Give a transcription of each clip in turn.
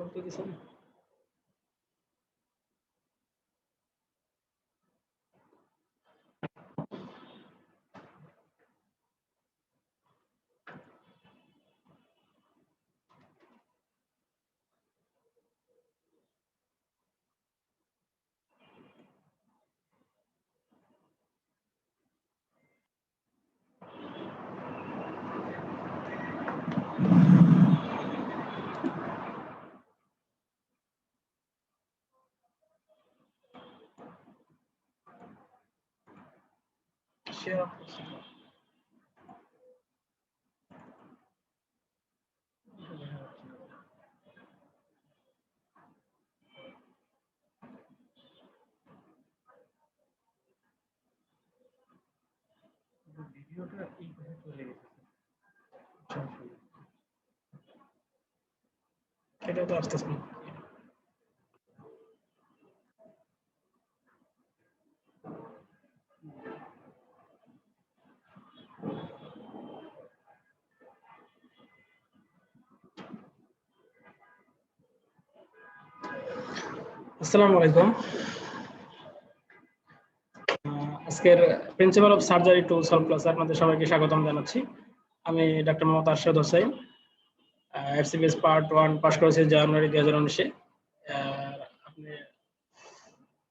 করতে দিছেন? শেয়ার করছি। ভিডিওটা এই ভাবে চলে গেছে। এটা তো আসতেছে না। আসসালামু আলাইকুম। আজকের principal of surgery to solve ক্লাসে আপনাদের সবাইকে স্বাগতম জানাচ্ছি। আমি doctor Mohammad Arshad Hossain, FCBS part 1 pass করেছি জানুয়ারি 2019-এ। আপনি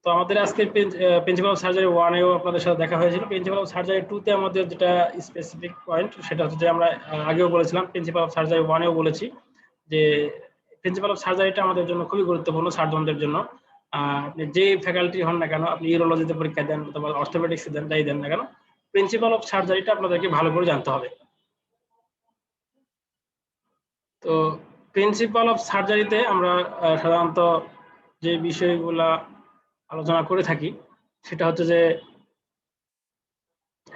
তো আমাদের আজকে প্রিন্সিপাল অফ সার্জারি 1 এও আপনাদের সাথে দেখা হয়েছিল। প্রিন্সিপাল অফ সার্জারি 2 তে আমাদের যেটা স্পেসিফিক পয়েন্ট সেটা হচ্ছে যে আমরা আগেও বলেছিলাম, প্রিন্সিপাল অফ সার্জারি 1 এও বলেছি যে প্রিন্সিপাল অফ সার্জারিটা আমাদের জন্য খুবই গুরুত্বপূর্ণ সার্জনদের জন্য। আপনি যে ফ্যাকাল্টি হন না কেন, আপনি ইউরোলজিতে পরীক্ষা দেন অথবা অর্থোপেডিক্স দেন, যাই দেন না কেন, প্রিন্সিপাল অফ সার্জারিটা আপনাদেরকে ভালো করে জানতে হবে। তো প্রিন্সিপাল অফ সার্জারিতে আমরা সাধারণত যে বিষয়গুলা আলোচনা করে থাকি সেটা হচ্ছে যে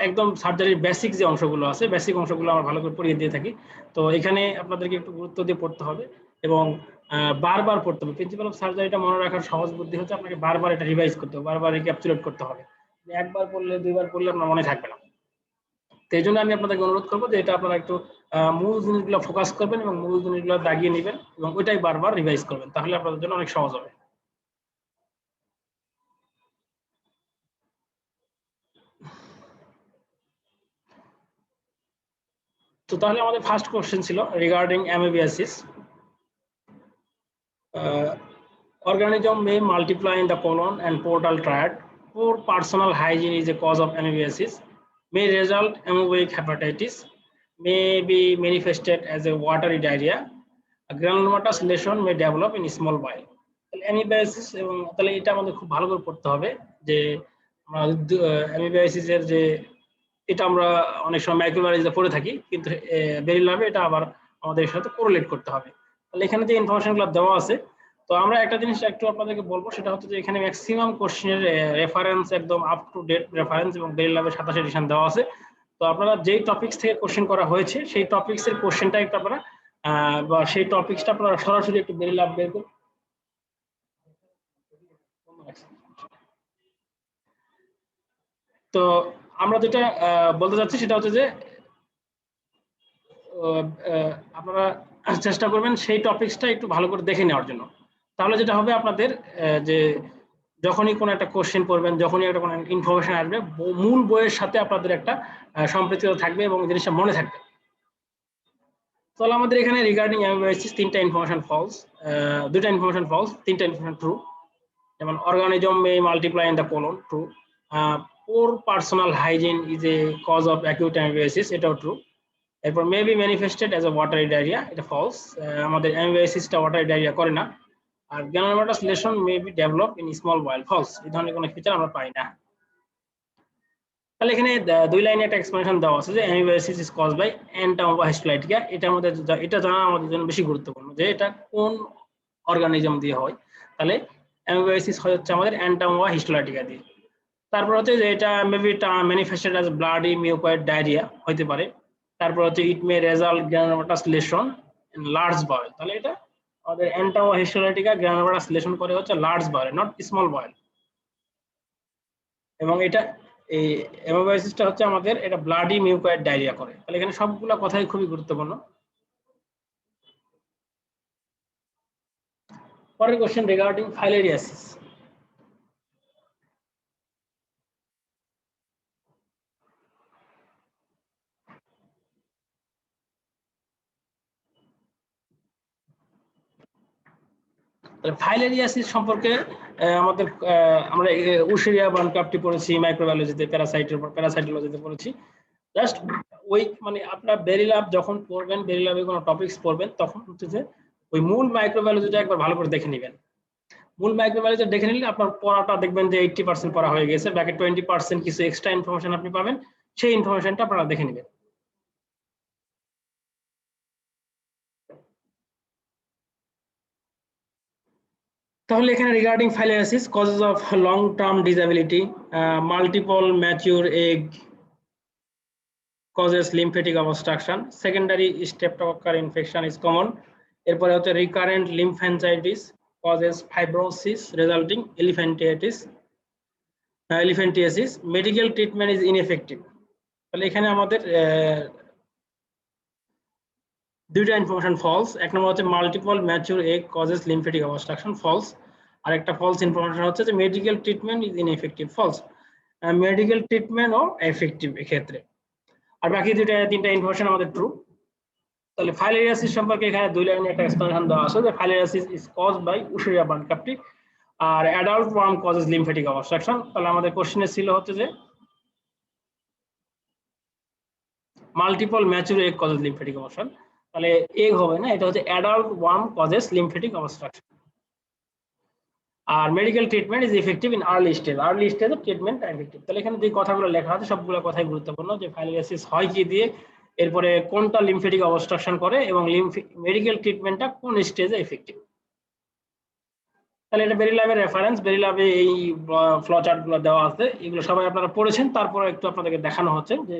একদম সার্জারির বেসিক যে অংশগুলো আছে, বেসিক অংশগুলো আমরা ভালো করে পড়িয়ে দিয়ে থাকি। তো এখানে আপনাদেরকে একটু গুরুত্ব দিয়ে পড়তে হবে এবং বারবার পড়তে হবে। প্রিন্সিপাল অফ সার্জারিটা মনে রাখার সহজ বুদ্ধি হচ্ছে আপনাকে বারবার এটা রিভাইজ করতে হবে, বারবার রিক্যাপচুলেট করতে হবে। একবার পড়লে, দুইবার পড়লে আপনার মনে থাকবে না। তো এই জন্য আমি আপনাদেরকে অনুরোধ করবো যে এটা আপনারা একটু মূল জিনিসগুলো ফোকাস করবেন এবং মূল জিনিসগুলো দাগিয়ে নেবেন এবং ওইটাই বারবার রিভাইজ করবেন, তাহলে আপনাদের জন্য অনেক সহজ হবে। তো তাহলে আমাদের ফার্স্ট কোশ্চেন ছিল regarding amoebiasis. Organism may multiply in the colon and portal tract. Poor personal hygiene is a cause of amoebiasis. May result amoebic hepatitis. May be manifested as a watery diarrhea. A granulomatous lesion may develop in small bile. Amoebiasis এবং তাহলে এটা আমাদের খুব ভালো করে পড়তে হবে যে অ্যামিবিয়াসিসের যে এটা আমরা অনেক সময় মাইক্রোবায়োলজিতে পড়ে থাকি, কিন্তু ভেরি লাভে এটা আবার আমাদের সাথে কোরিলেট করতে হবে। তাহলে এখানে যে ইনফরমেশনগুলো দেওয়া আছে, তো আমরা একটা জিনিস একটু আপনাদেরকে বলবো, সেটা হচ্ছে যে এখানে ম্যাক্সিমাম কোশ্চেনের রেফারেন্স একদম আপ টু ডেট রেফারেন্স এবং ভেরি লাভের 27 এডিশন দেওয়া আছে। তো আপনারা যেই টপিকস থেকে কোশ্চেন করা হয়েছে সেই টপিকস এর কোশ্চেনটা একটু আপনারা বা সেই টপিকসটা আপনারা সরাসরি একটু ভেরি লাভ বের করুন। তো আমরা যেটা বলতে চাচ্ছি সেটা হচ্ছে যে আপনারা চেষ্টা করবেন সেই টপিকসটা একটু ভালো করে দেখে নেওয়ার জন্য। তাহলে যেটা হবে আপনাদের যে যখনই কোনো একটা কোশ্চেন পড়বেন, যখনই একটা কোনো ইনফরমেশন আসবে, মূল বইয়ের সাথে আপনাদের একটা সম্পৃক্ততা থাকবে এবং জিনিসটা মনে থাকবে। তাহলে আমাদের এখানে রিগার্ডিং অ্যামিবিয়াসিস তিনটা ইনফরমেশন ফলস, দুইটা ইনফরমেশন ফলস, তিনটা ইনফরমেশন ট্রু। যেমন organism may multiply in the colon, true. Poor personal hygiene is a cause of acute amoebiasis, এটাও ট্রু। এরপর may be manifested as a watery diarrhoea, এটা false. আমাদের অ্যামিবিয়াসিসটা watery diarrhoea করে না। আর granulomatous lesion may be develop in small bowel, false. এই ধরনের কোনো ফিচার আমরা পাই না। তাহলে এখানে দুই লাইনে একটা এক্সপ্লেনেশন দেওয়া আছে যে amoebiasis is caused by Entamoeba histolytica. এটা আমাদের এটা জানা আমাদের জন্য বেশি গুরুত্বপূর্ণ যে এটা কোন অর্গানিজম দিয়ে হয়। তাহলে অ্যামিবিয়াসিস হচ্ছে আমাদের এন্টামোবা হিস্টোলাইটিকা দিয়ে। তারপর হচ্ছে যে এটা may be manifested as bloody mucoid diarrhoea হতে পারে। তারপর হচ্ছে it may result granulomatous lesion in large bowel. তাহলে এটা আমাদের এন্টামোবা হিস্টোলাইটিকা গ্রানুলোমাটাস লেশন করে হচ্ছে large bowel, not small bowel. এবং এটা এই অ্যামিবিয়াসিসটা হচ্ছে আমাদের এটা ব্লাডি মিউকয়েড ডায়রিয়া করে। তাহলে এখানে সবগুলো কথাই খুবই গুরুত্বপূর্ণ। পরের কোশ্চেন রিগার্ডিং ফাইলেরিয়াসিস। ফাইলেরিয়াসিস সম্পর্কে আমাদের আমরা উশেরিয়া বার্নক্রাফ্টটি পড়েছি, মাইক্রোবায়োলজিতে প্যারাসাইটোলজিতে পড়েছি। জাস্ট ওই মানে আপনার বেরিলাভ যখন পড়বেন, বেরিলাভে কোনো টপিকস পড়বেন, তখন হচ্ছে যে ওই মূল মাইক্রোবায়োলজিটা একবার ভালো করে দেখে নেবেন। মূল মাইক্রোবায়োলজি দেখে নিলে আপনার পড়াটা দেখবেন যে 80% পড়া হয়ে গেছে, বাকি 20% কিছু এক্সট্রা ইনফরমেশন আপনি পাবেন, সেই ইনফরমেশনটা আপনারা দেখে নেবেন। তাহলে এখানে regarding filariasis, causes of long term disability, multiple mature egg causes lymphatic obstruction, secondary streptococcus infection is common, এরপরে হচ্ছে recurrent lymphangitis causes fibrosis resulting elephantiasis, medical treatment is ineffective। তাহলে এখানে আমাদের দুইটা ইনফরমেশন ফলস। এক নম্বর হচ্ছে multiple mature egg causes lymphatic obstruction, false. আর একটা ফলস ইনফরমেশন হচ্ছে যে medical treatment is ineffective, false. Medical ট্রিটমেন্টও এফেক্টিভ এক্ষেত্রে। আর বাকি তিনটা ইনফরমেশন আমাদের ট্রু। তাহলে ফাইলেরিয়াসিস সম্পর্কে এখানে 2 লাইনে একটা এক্সপ্লেনেশন দেওয়া আছে যে filariasis is caused by Wuchereria bancrofti আর adult worm causes lymphatic obstruction. তাহলে আমাদের কোশ্চেনে ছিল হচ্ছে যে multiple mature egg causes lymphatic obstruction, তাহলে এগ হবে না, এটা হচ্ছে adult worm causes lymphatic obstruction. আর medical treatment is effective in early stage, early স্টেজে ট্রিটমেন্ট এফেক্টিভ। তাহলে এখানে যে কথাগুলো লেখা আছে সবগুলো কথাই গুরুত্বপূর্ণ, যে ফাইলেরিয়াসিস হয় কি দিয়ে, এরপরে কোনটা লিম্ফেটিক অবস্ট্রাকশন করে এবং মেডিকেল ট্রিটমেন্টটা কোন স্টেজে এফেক্টিভ। তাহলে এটা বেরিলাভের রেফারেন্স, বেরিলাভে এই ফ্লো চার্টগুলো দেওয়া আছে, এগুলো সবাই আপনারা পড়েছেন, তারপরে একটু আপনাদেরকে দেখানো হচ্ছে যে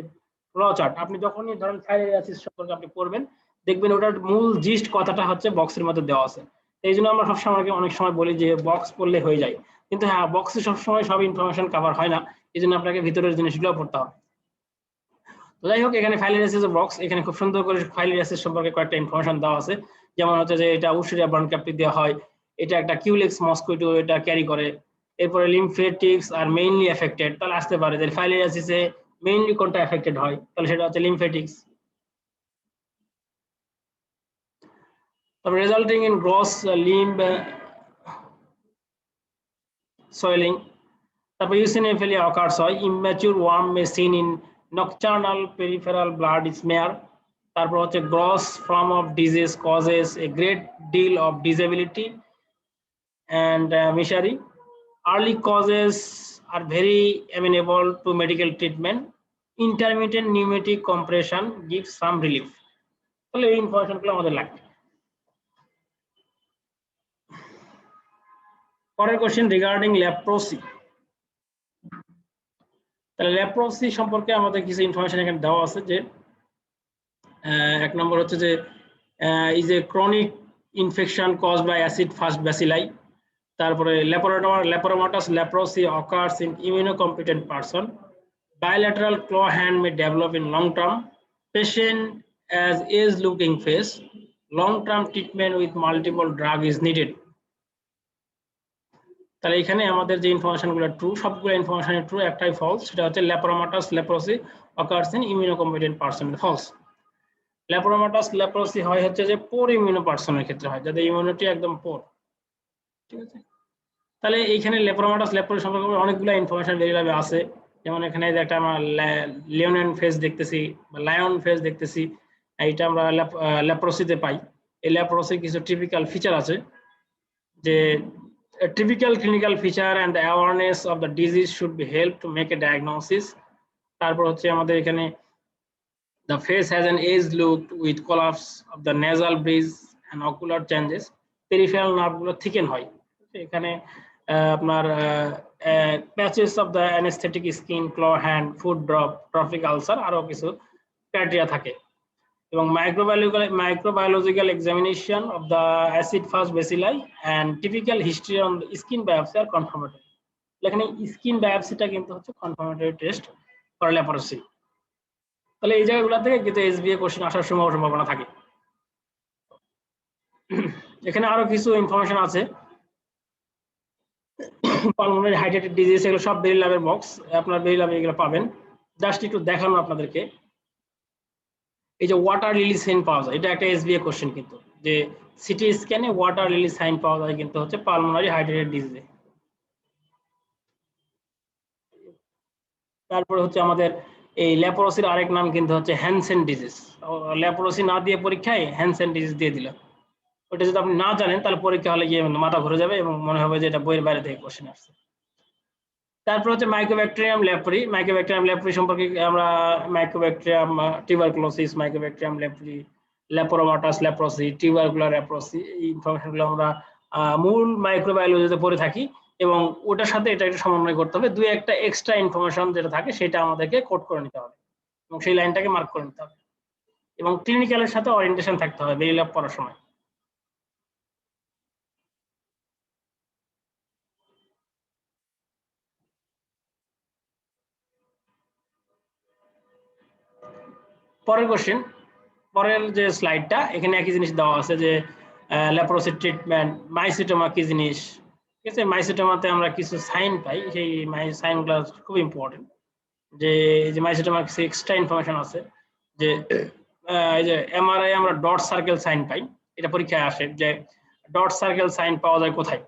ফ্লো চার্ট আপনি যখনই ধরেন ফাইলেরিয়াসিস সম্পর্কে আপনি পড়বেন, দেখবেন ওটার মূল জিস্ট কথাটা হচ্ছে বক্সের মধ্যে দেওয়া আছে। এই জন্য আমরা সবসময় অনেক সময় বলি যে বক্স পড়লে হয়ে যায়, কিন্তু হ্যাঁ বক্সে সবসময় সব ইনফরমেশন কভার হয় না, এই জন্য আপনাকে ভিতরের জিনিসগুলো পড়তে হবে। তো যাই হোক, এখানে ফাইলেরিয়াসিস বক্স, এখানে খুব সুন্দর করে ফাইলেরিয়াসিস সম্পর্কে কয়েকটা ইনফরমেশন দেওয়া আছে, যেমন হচ্ছে যে এটা উশেরিয়া বার্নক্রাফ্টি দেওয়া হয়, এটা একটা কিউলেক্স মসকুইটো এটা ক্যারি করে, এরপরে লিম্ফেটিক্স আর মেইনলি এফেক্টেড। তাহলে আসতে পারে যে ফাইলেরিয়াসিসে মেইনলি কোনটা এফেক্টেড হয়, তাহলে সেটা হচ্ছে লিম্ফেটিক্স। তারপর resulting in gross limb swelling, তারপর ইউসিনোফিলিয়া অকার্স হয়, immature worm may seen in nocturnal peripheral blood smear. তারপর হচ্ছে gross form of disease causes a great deal of disability and misery. Early causes are very amenable to medical treatment. Intermittent pneumatic compression gives some relief. তাহলে এই ইনফরমেশনগুলো আমাদের লাগবে। পরের question regarding leprosy. তাহলে leprosy সম্পর্কে আমাদের কিছু ইনফরমেশন এখানে দেওয়া আছে, যে এক নম্বর হচ্ছে যে is a chronic infection caused by acid fast bacilli. তারপরে lepromatous leprosy occurs in immunocompetent person. Bilateral claw hand may develop in long term. Patient as age looking face. Long term treatment with multiple drug is needed. তাহলে এখানে আমাদের যে ইনফরমেশনগুলো true, সবগুলো information true, একটাই false, সেটা হচ্ছে lepromatous leprosy occurs in immunocompetent person, false. Lepromatous leprosy হয় হচ্ছে যে পোর ইমিউনো পারসনের ক্ষেত্রে হয়, যাদের ইমিউনিটি একদম পোর, ঠিক আছে। তাহলে এইখানে লেপ্রোমাটাস লেপ্রোসি সম্পর্কে অনেকগুলো ইনফরমেশন বেরিয়ে আছে, যেমন এখানে যে একটা আমরা লিওনেন ফেস দেখতেছি বা লায়ন ফেস দেখতেছি, এইটা আমরা লেপ্রোসিতে পাই। এই লেপ্রোসির কিছু টিপিক্যাল ফিচার আছে, যে typical clinical feature and the awareness of the disease should be helped to make a diagnosis. তারপর হচ্ছে আমাদের এখানে the face has an aged look with collapse of the nasal bridge and ocular changes. Peripheral nerve গুলো thicken হয়, এখানে আপনার patches of the anaesthetic skin, claw hand, foot drop, trophic ulcer, আরো কিছু ক্রাইটেরিয়া থাকে। এবং microbiological examination of the acid fast bacilli and typical history on skin biopsy are confirmatory. এখানে skin বায়োপসিটা কিন্তু হচ্ছে কনফার্মেটরি টেস্ট ফর লেপ্রোসি। তাহলে এই জায়গাগুলো থেকে কিন্তু এসবিএ কোশ্চেন আসার সম্ভাবনা থাকে। এখানে আরো কিছু ইনফরমেশন আছে, পালমোনারি হাইড্রেটেড ডিজিজ, এগুলো সব বেরি ল্যাবের বক্স, আপনার বেরি ল্যাবে এগুলো পাবেন। জাস্ট একটু দেখানো আপনাদেরকে, এই যে ওয়াটার লিলি সাইন পাওয়া যায়, এটা একটা এসবিএ কোশ্চেন কিন্তু, যে সিটি স্ক্যানে ওয়াটার লিলি সাইন পাওয়া যায় কিন্তু হচ্ছে পালমোনারি হাইড্রেটেড ডিজিজে। তারপরে হচ্ছে আমাদের এই লেপ্রোসির আরেক নাম কিন্তু হচ্ছে হ্যানসেন ডিজিজ। লেপ্রোসি না দিয়ে পরীক্ষায় হ্যানসেন ডিজিজ দিয়ে দিল, ওটা যদি আপনি না জানেন তাহলে পরীক্ষা হলে গিয়ে মাথা ঘুরে যাবে এবং মনে হবে যে এটা বইয়ের বাইরে থেকে কোশ্চেন আসছে। তারপর হচ্ছে মাইক্রোব্যাকটেরিয়াম লেপ্রি। মাইক্রোব্যাকটেরিয়াম লেপ্রি সম্পর্কে আমরা mycobacterium tuberculosis, mycobacterium leprae, lepromatous leprosy, tubercular leprosy, এই ইনফরমেশনগুলো আমরা মূল মাইক্রোবায়োলজিতে পড়ে থাকি এবং ওটার সাথে এটা একটু সমন্বয় করতে হবে। দুই একটা এক্সট্রা ইনফরমেশন যেটা থাকে সেটা আমাদেরকে কোড করে নিতে হবে এবং সেই লাইনটাকে মার্ক করে নিতে হবে এবং ক্লিনিক্যালের সাথে ওরিয়েন্টেশন থাকতে হবে বেরি ল্যাব পড়ার সময়। পরের কোশ্চেন, পরের যে স্লাইডটা, এখানে একই জিনিস দেওয়া আছে যে লেপ্রোসি ট্রিটমেন্ট, মাইসিটোমা কি জিনিস, ঠিক আছে। মাইসিটোমাতে আমরা কিছু সাইন পাই, সেই সাইনগুলো খুব ইম্পর্টেন্ট। যে মাইসিটোমা কিছু এক্সট্রা ইনফরমেশন আছে, যে এই যে এমআরআই আমরা ডট সার্কেল সাইন পাই, এটা পরীক্ষায় আসে যে ডট সার্কেল সাইন পাওয়া যায় কোথায়।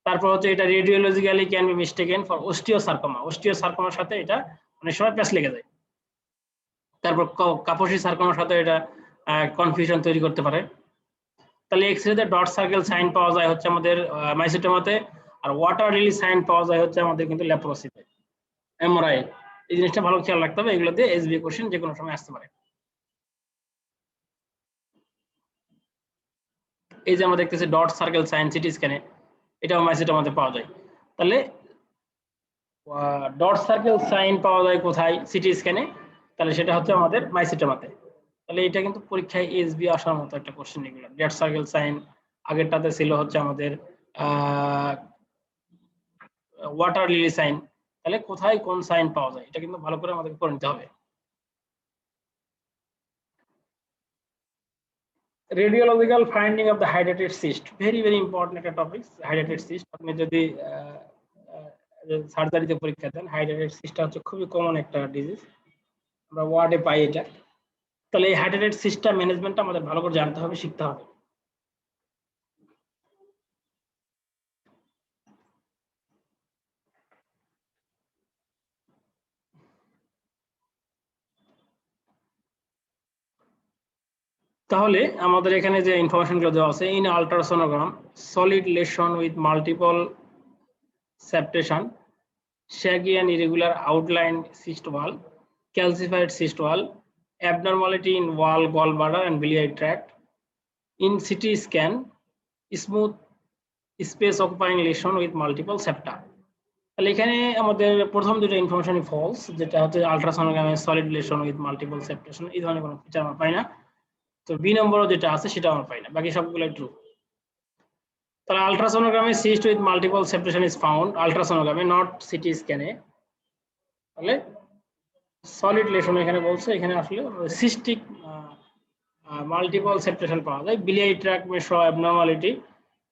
তারপর হচ্ছে এটা radiologically can be mistaken for osteosarcoma, অস্টিওসার্কোমার সাথে এটা অনেক সময় প্যাচ লেগে যায়। তারপর কাপোসি সার্কোমার সাথে এটা কনফিউশন তৈরি করতে পারে। তাহলে এক্সরেতে ডট সার্কেল সাইন পাওয়া যায় হচ্ছে আমাদের মাইসিটোমাতে, আর ওয়াটার লিলি সাইন পাওয়া যায় হচ্ছে আমাদের কিন্তু লেপ্রোসিতে। এমআরআই, এই জিনিসটা ভালো খেয়াল রাখতে হবে, এগুলো দিয়ে এসবি কোশ্চেন যে কোনো সময় আসতে পারে। এই যে আমরা দেখতেছি ডট সার্কেল সাইন সিটি স্ক্যানে, এটাও মাইসিটোমাতে পাওয়া যায়। তাহলে ডট সার্কেল সাইন পাওয়া যায় কোথায় সিটি স্ক্যানে, তাহলে সেটা হচ্ছে আমাদের মাইসিটোমাতে। তাহলে এটা কিন্তু পরীক্ষায় এসবি আসার মতো একটা কোশ্চেন। এগুলো ডট সার্কেল সাইন, আগেরটাতে ছিল হচ্ছে আমাদের ওয়াটার লিলি সাইন, তাহলে কোথায় কোন সাইন পাওয়া যায় এটা কিন্তু ভালো করে আমাদের করে নিতে হবে। Radiological finding of the hydrated cyst, very very important একটা টপিক। হাইড্রেটেড সিস্ট আপনি যদি সার্জারিতে পরীক্ষা দেন, হাইড্রেটেড সিস্টটা হচ্ছে খুবই কমন একটা ডিজিজ, আমরা ওয়ার্ডে পাই এটা। তাহলে এই হাইড্রেটেড সিস্টটা ম্যানেজমেন্টটা আমাদের ভালো করে জানতে হবে, শিখতে হবে। তাহলে আমাদের এখানে যে ইনফরমেশনগুলো দেওয়া আছে, in ultrasonogram solid lesion with multiple septation, shaggy and irregular outline cyst wall, calcified cyst wall, abnormality in wall, gallbladder and biliary tract. In CT scan, smooth space occupying lesion with multiple septa. তাহলে এখানে আমাদের প্রথম দুটো information false, যেটা হচ্ছে আল্ট্রাসোনোগ্রামে solid lesion with multiple সেপ্টেশন, এই ধরনের কোনো ফিচার আমরা পাই না। তো বি নম্বরও যেটা আছে সেটা আমরা পাই না, বাকি সবগুলো ট্রু। তাহলে আল্ট্রাসোনোগ্রামে cyst with multiple septation is found, আল্ট্রাসোনোগ্রামে নট সিটি স্ক্যানে। তাহলে সলিড লেশন এখানে বলছে, এখানে আসলে সিস্টিক মাল্টিপল সেপ্টেশন পাওয়া যায়, biliary tract may show abnormality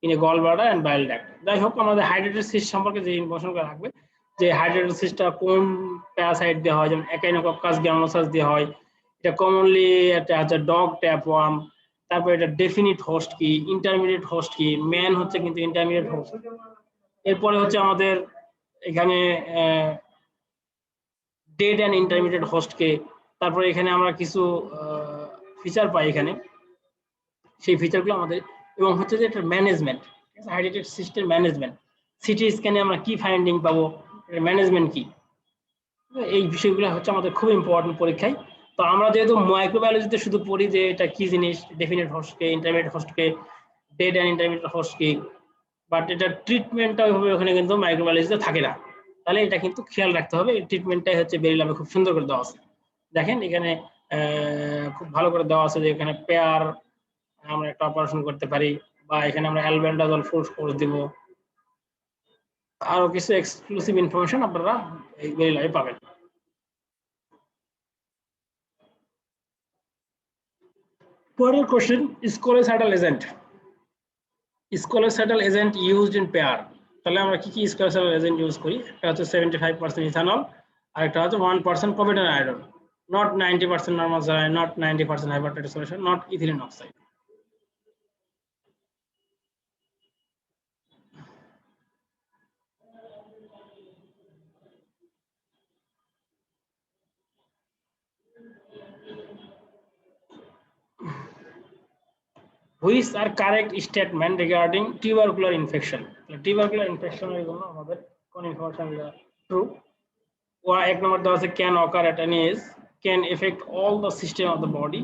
in a gallbladder and bile duct। যাই হোক, আমাদের হাইড্রেটেড সিস্ট সম্পর্কে যে ইনফরমেশনগুলো রাখবে, যে হাইড্রেটেড সিস্টটা কোন প্যারাসাইট দিয়ে হয়, যেমন একাইনোকক্কাস গ্রানুলোসাস দিয়ে হয়, এটা কমনলি এটা হচ্ছে ডগ ট্যাপওয়ার্ম। তারপর এটা ডেফিনিট হোস্ট কি, ইন্টারমিডিয়েট হোস্ট কি, ম্যান হচ্ছে কিন্তু ইন্টারমিডিয়েট হোস্ট। এরপরে হচ্ছে আমাদের এখানে ডেড অ্যান্ড ইন্টারমিডিয়েট হোস্টকে। তারপরে এখানে আমরা কিছু ফিচার পাই এখানে, সেই ফিচারগুলো আমাদের, এবং হচ্ছে যে এটা management, hydrated system management, CT স্ক্যানে আমরা কি ফাইন্ডিং পাবো, ম্যানেজমেন্ট কি, এই বিষয়গুলো হচ্ছে আমাদের খুব ইম্পর্টেন্ট পরীক্ষায়। তো আমরা যেহেতু মাইক্রোবায়োলজিতে শুধু পড়ি যে এটা কি জিনিস, ডেফিনিট হোস্টকে, ইন্টারমিডিয়েট হোস্টকে, ডেড অ্যান্ড ইন্টারমিডিয়েট হোস্ট কি, বাট এটা ট্রিটমেন্টটা ওইভাবে ওখানে কিন্তু মাইক্রোবায়োলজিতে থাকে না। তাহলে এটা কিন্তু খেয়াল রাখতে হবে, এই ট্রিটমেন্টটাই হচ্ছে বেরি ল্যাবে খুব সুন্দর করে দেওয়া আছে। দেখেন এখানে খুব ভালো করে দেওয়া আছে যে এখানে পেয়ার আমরা একটা অপারেশন করতে পারি, বা এখানে আমরা অ্যালবেন্ডাজল ফুল কোর্স দিব, আরো কিছু এক্সক্লুসিভ ইনফরমেশন আপনারা এই বেরি ল্যাবে পাবেন। পরের question, scolicidal agent. Scolicidal agent used in pair. তাহলে আমরা কি কি স্কোয়ার এজেন্ট ইউজ করি? একটা হচ্ছে 75% ইথানল, আর একটা হচ্ছে 1% propanol iron, not 90% normal saline, not 90% hypertonic solution, not ethylene oxide. Which are correct statement regarding tubercular infection? Tubercular infection এর জন্য আমাদের কোন ইনফরমেশন ট্রু? এক নম্বর দেওয়া আছে can occur at any age, can affect all the system of the body,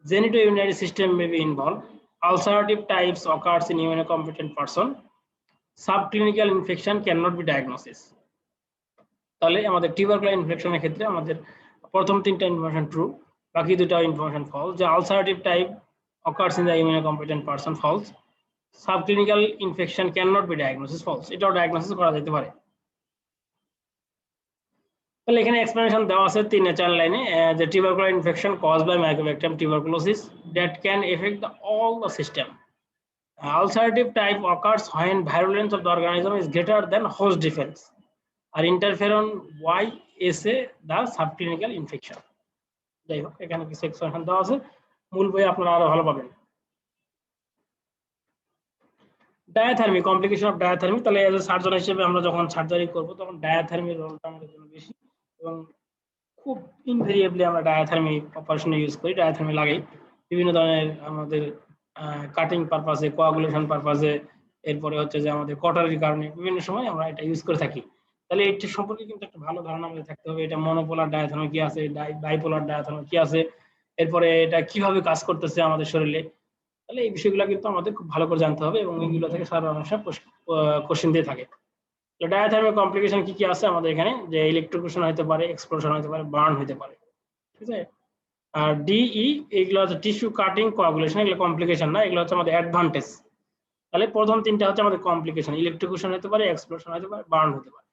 genitourinary system may be involved, ulcerative types occurs in immunocompetent person, subclinical infection cannot be diagnosis। তাহলে আমাদের tubercular ইনফেকশনের ক্ষেত্রে আমাদের প্রথম তিনটা information true, বাকি দুটো information false. যে ulcerative type occurs in the immunocompetent person false, subclinical infection cannot be diagnosis false, এটাও ডায়াগনোসিস করা যেতে পারে। তাহলে এখানে এক্সপ্লেনেশন দেওয়া আছে 3-4 লাইনে যে tubercular infection caused by mycobacterium tuberculosis that can affect all the system. Ulcerative type occurs when virulence of the organism is greater than host defense, আর interferon YSA the subclinical infection। যাই হোক, এখানে কিছু explanation দেওয়া আছে, মূল বই আপনারা আরো ভালো পাবেন। Diathermy, complication of diathermy. তাহলে এজ এ সার্জন হিসেবে আমরা যখন সার্জারি করব তখন ডায়াথার্মির রোলটা আমাদের জন্য বেশি, এবং খুব ইনভেরিয়েবলি আমরা ডায়াথার্মি অপারেশনে ইউজ করি, ডায়াথার্মি লাগাই বিভিন্ন ধরনের আমাদের কাটিং পারপাসে, কোয়াগুলেশন পারপাসে, এরপরে হচ্ছে যে আমাদের কটারির কারণে বিভিন্ন সময় আমরা এটা ইউজ করে থাকি। তাহলে এটা সম্পর্কে কিন্তু একটা ভালো ধারণা আমাদের থাকতে হবে, এটা মনোপোলার ডায়াথার্মি কি আছে, বাইপোলার ডায়াথার্মি কি আছে, এরপরে এটা কিভাবে কাজ করতেছে আমাদের শরীরে। তাহলে এই বিষয়গুলো কিন্তু আমাদের খুব ভালো করে জানতে হবে, এবং এইগুলো থেকে সারা মানুষরা কোশ্চেন দিয়ে থাকে। ডায়াথার্মিক কমপ্লিকেশন কি কি আছে আমাদের এখানে? যে ইলেকট্রোকুশন হতে পারে, এক্সপ্লোশন হতে পারে, বার্ন হতে পারে, ঠিক আছে। আর ডিই এগুলো হচ্ছে টিস্যু কাটিং, কোয়াগুলেশন, এগুলো কমপ্লিকেশন না, এগুলো হচ্ছে আমাদের অ্যাডভান্টেজ। তাহলে প্রথম তিনটা হচ্ছে আমাদের কমপ্লিকেশন, ইলেকট্রোকুশন হতে পারে, এক্সপ্লোশন হতে পারে, বার্ন হতে পারে।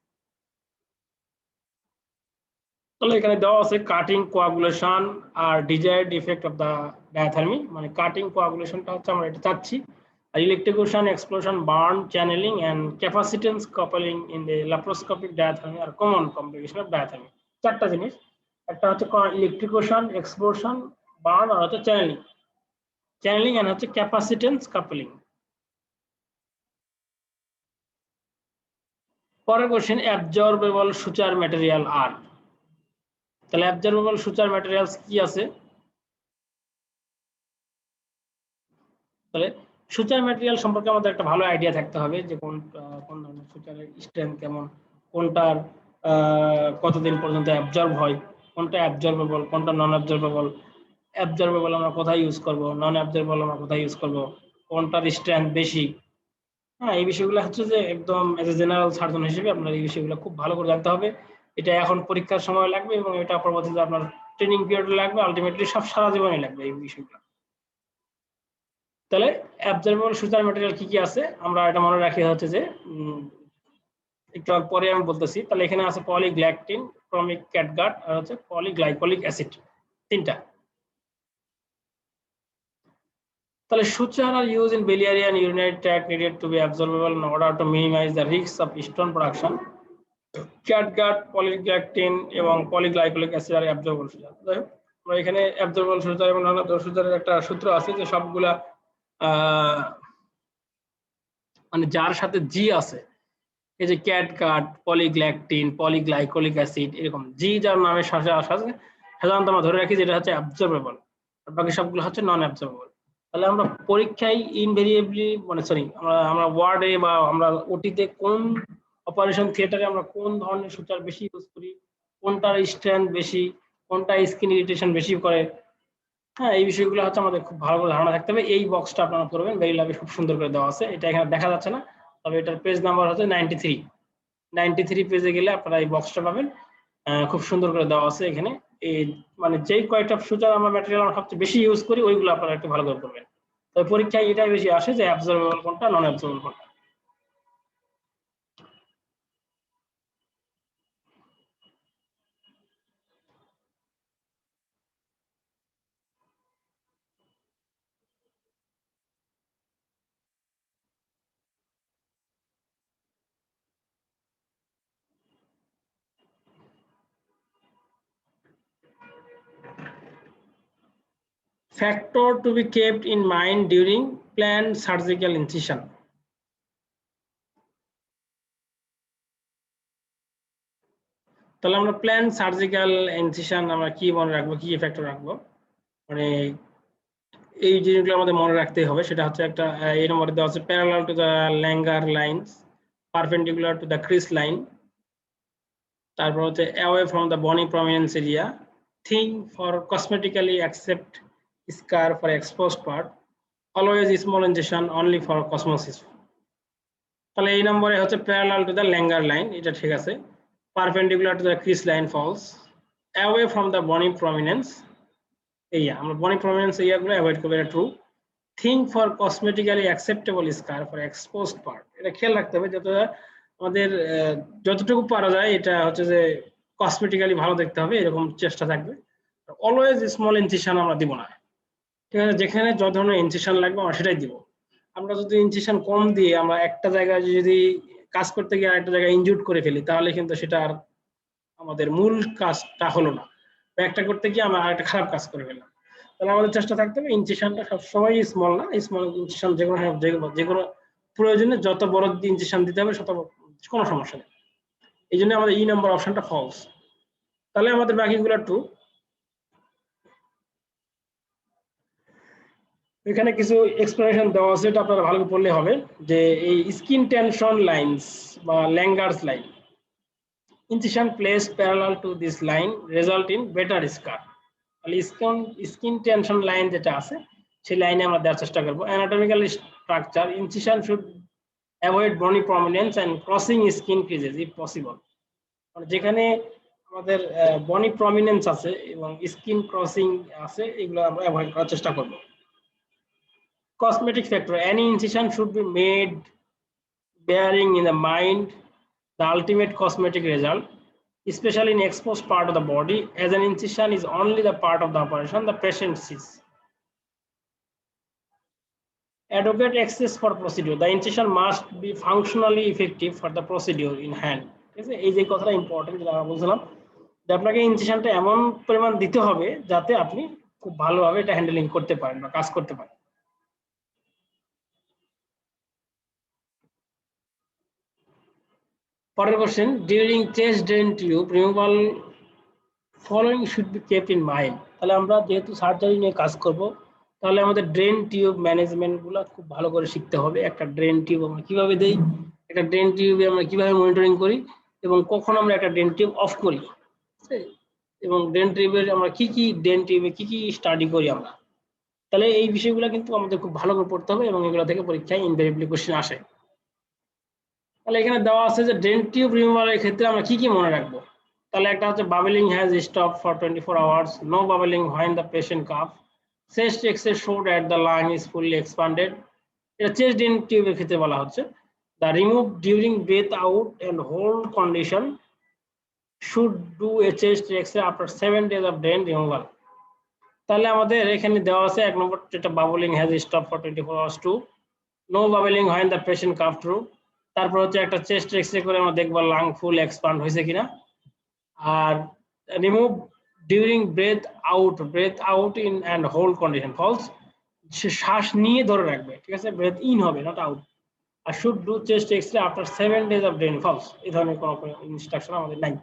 তাহলে এখানে দেওয়া আছে cutting, coagulation are desired effect of the diathermy. মানে কাটিং, কোয়াগুলেশনটা হচ্ছে আমরা এটা চাচ্ছি, আর electrocution, explosion, burn, channelling and capacitance coupling in the laparoscopic diathermy are common complication of diathermy. চারটা জিনিস, একটা হচ্ছে ইলেকট্রিকেশন, এক্সপ্লোশন, বার্ন আর হচ্ছে চ্যানেলিং, চ্যানেলিং এন্ড হচ্ছে ক্যাপাসিটেন্স কাপলিং। পরের question, absorbable suture material are. তাহলে অ্যাবজর্বেবল সুচার ম্যাটেরিয়ালস কি আছে? তাহলে সুচার ম্যাটেরিয়াল সম্পর্কে আমাদের একটা ভালো আইডিয়া থাকতে হবে, যে কোন কোন ধরনের সুচারের স্ট্রেংথ কেমন, কোনটার কতদিন পর্যন্ত অ্যাবজর্ব হয়, কোনটা অ্যাবজর্বেবল, কোনটা নন অ্যাবজর্বেবল, অ্যাবজর্বেবল আমরা কোথায় ইউজ করব, নন অ্যাবজর্বেবল আমরা কোথায় ইউজ করব, কোনটার স্ট্রেংথ বেশি। হ্যাঁ, এই বিষয়গুলো হচ্ছে যে একদম এজ এ জেনারেল সার্জন হিসেবে আপনার এই বিষয়গুলো খুব ভালো করে জানতে হবে। এটা এখন পরীক্ষার সময় লাগবে, এবং এটা পরবর্তীতে আপনার ট্রেনিং পিরিয়ডে লাগবে, আলটিমেটলি সব সারা জীবনে লাগবে এই বিষয়গুলো। তাহলে অ্যাবজর্বেবল সুচার ম্যাটেরিয়াল কি কি আছে আমরা এটা মনে রাখি, হচ্ছে যে একটু পরে আমি বলতেছি। তাহলে এখানে আছে পলিগ্ল্যাকটিন, ক্রমিক ক্যাটগাট আর হচ্ছে পলিগ্লাইকোলিক অ্যাসিড, তিনটা। তাহলে suture are used in biliary and urinary tract needed to be absorbable in order to minimize the risks of stone production. Catgut, polyglactin এবং polyglycolic acid are absorbable suture। আমরা এখানে absorbable suture এবং non absorbable suture একটা সূত্র আছে, যে সবগুলা মানে যার সাথে জি আছে, এই যে ক্যাটগাট, পলিগ্ল্যাকটিন, পলিগ্লাইকোলিক অ্যাসিড, এরকম জি যার নামের সাথে আসে সাধারণত আমরা ধরে রাখি যেটা হচ্ছে অ্যাবজর্বেবল, আর বাকি সবগুলো হচ্ছে নন অ্যাবজর্বেবল। তাহলে আমরা পরীক্ষায় ইনভেরিয়েবলি মানে সরি আমরা ওয়ার্ডে বা আমরা ওটিতে কোন অপারেশন থিয়েটারে আমরা কোন ধরনের সুচার বেশি ইউজ করি, কোনটার স্ট্রেংথ বেশি, কোনটা স্কিন ইরিটেশন বেশি করে, হ্যাঁ এই বিষয়গুলো হচ্ছে আমাদের খুব ভালো করে ধারণা থাকতে হবে। এই বক্সটা আপনারা করবেন, ভেরি ল্যাবে খুব সুন্দর করে দেওয়া আছে, এটা এখানে দেখা যাচ্ছে না, তবে এটার পেজ নাম্বার হচ্ছে 93। 93 পেজে গেলে আপনারা এই বক্সটা পাবেন, খুব সুন্দর করে দেওয়া আছে এখানে। এই মানে যেই কয়টা সুচার আমরা ম্যাটেরিয়াল আমরা সবচেয়ে বেশি ইউজ করি ওইগুলো আপনারা একটু ভালো করে করবেন। তবে পরীক্ষায় এটাই বেশি আসে যে অ্যাবজর্বেবল কোনটা, নন অ্যাবজর্বেবল কোনটা। factor to be kept in mind during planned surgical incision. তাহলে আমরা প্ল্যান সার্জিক্যাল ইনসিশন আমরা কি মনে রাখবো, কি ফ্যাক্টর রাখবো, মানে এই জিনিসগুলো আমাদের মনে রাখতেই হবে। সেটা হচ্ছে একটা এই নম্বরে দেওয়া আছে parallel to the Langer lines, perpendicular to the crease line, তারপর হচ্ছে away from the bony prominence area, thing for cosmetically accept scar for exposed part, always small injection only for cosmesis. তাহলে এই নম্বরে হচ্ছে parallel to the Langer line, এটা ঠিক আছে। Perpendicular to the crease line false, away from the bony prominence area, আমরা bony prominence এরিয়াগুলো avoid করবো, এটা true. Thing for cosmetically acceptable scar for exposed part, এটা খেয়াল রাখতে হবে যত আমাদের যতটুকু পারা যায় এটা হচ্ছে যে কসমেটিক্যালি ভালো দেখতে হবে, এরকম চেষ্টা থাকবে। অলওয়েজ স্মল ইনসিশন আমরা দিব না, ঠিক আছে। যেখানে যত ধরনের ইনসিশন লাগবে আমরা সেটাই দিব। আমরা যদি ইনসিশন কম দিয়ে আমরা একটা জায়গায় যদি কাজ করতে গিয়ে আরেকটা জায়গায় ইনজুর্ড করে ফেলি, তাহলে কিন্তু সেটা আর আমাদের মূল কাজটা হলো না, একটা করতে গিয়ে আমরা আরেকটা খারাপ কাজ করে ফেললাম। তাহলে আমাদের চেষ্টা থাকতে হবে ইনসিশনটা সবসময় স্মল না, স্মল ইনসিশন যেকোনো প্রয়োজনে যত বড় ইনসিশন দিতে হবে তত কোনো সমস্যা নেই। এই জন্য আমাদের ই নম্বর অপশনটা ফলস। তাহলে আমাদের বাকিগুলো ট্রু। এখানে কিছু এক্সপ্লেনেশন দেওয়া আছে, এটা আপনারা ভালো করে পড়লে হবে, যে এই স্কিন টেনশন লাইনস বা Langer's line, incision place parallel to this line result in better scar. তাহলে স্কিন টেনশন লাইন যেটা আছে সেই লাইনে আমরা দেওয়ার চেষ্টা করবো। Anatomical structure, incision should avoid bony prominence and crossing skin creases if possible. মানে যেখানে আমাদের বনি প্রমিনেন্স আছে এবং স্কিন ক্রসিং আছে, এগুলো আমরা অ্যাভয়েড করার চেষ্টা করব। Cosmetic factor, any incision should be made bearing in the mind the ultimate cosmetic result, especially in exposed part of the body, as an incision is only the part of the operation the patient sees. Adequate access for procedure, the incision must be functionally effective for the procedure in hand. এই যে কথাটা important, যেটা আমরা বলছিলাম যে আপনাকে ইনসিশনটা এমন পরিমাণ দিতে হবে যাতে আপনি খুব ভালোভাবে এটা হ্যান্ডেলিং করতে পারেন বা কাজ করতে পারেন। পরের question, during chest drain tube removal following should be kept in mind. তাহলে আমরা যেহেতু সার্জারি নিয়ে কাজ করব, তাহলে আমাদের ড্রেন টিউব ম্যানেজমেন্টগুলো খুব ভালো করে শিখতে হবে। একটা ড্রেন টিউব আমরা কিভাবে দেই, একটা ড্রেন টিউবে আমরা কিভাবে মনিটরিং করি, এবং কখন আমরা একটা ড্রেন টিউব অফ করি, এবং ড্রেন টিউবের আমরা কি কি ড্রেন টিউবে কি কি স্টাডি করি আমরা। তাহলে এই বিষয়গুলো কিন্তু আমাদের খুব ভালো করে পড়তে হবে এবং এগুলো থেকে পরীক্ষায় ইনভেরিয়েবলি কোশ্চেন আসে। তাহলে এখানে দেওয়া আছে যে ড্রেন টিউব রিমুভালের ক্ষেত্রে আমরা কি কি মনে রাখবো। তাহলে একটা হচ্ছে bubbling has stop for 24 hours, no bubbling when the patient cough, chest X-ray showed at the lung is fully expanded. এটা চেস্ট ড্রেন টিউবের ক্ষেত্রে বলা হচ্ছে। The remove during breath out and hold condition should do a chest x-ray after 7 days of drain removal. তাহলে আমাদের এখানে দেওয়া আছে এক নম্বর যেটা bubbling has stop for 24 hours, to no bubbling when the patient calf, true. তারপর হচ্ছে একটা চেস্ট এক্সরে করে আমরা দেখবো লাং ফুল এক্সপান্ড হয়েছে কিনা। আর remove during breath out in and hold condition, false. সে শ্বাস নিয়ে ধরে রাখবে, ঠিক আছে, ব্রেথ ইন হবে নট আউট। আর should do chest x-ray after 7 days of drain, false. এই ধরনের কোনো ইনস্ট্রাকশন আমাদের নাই।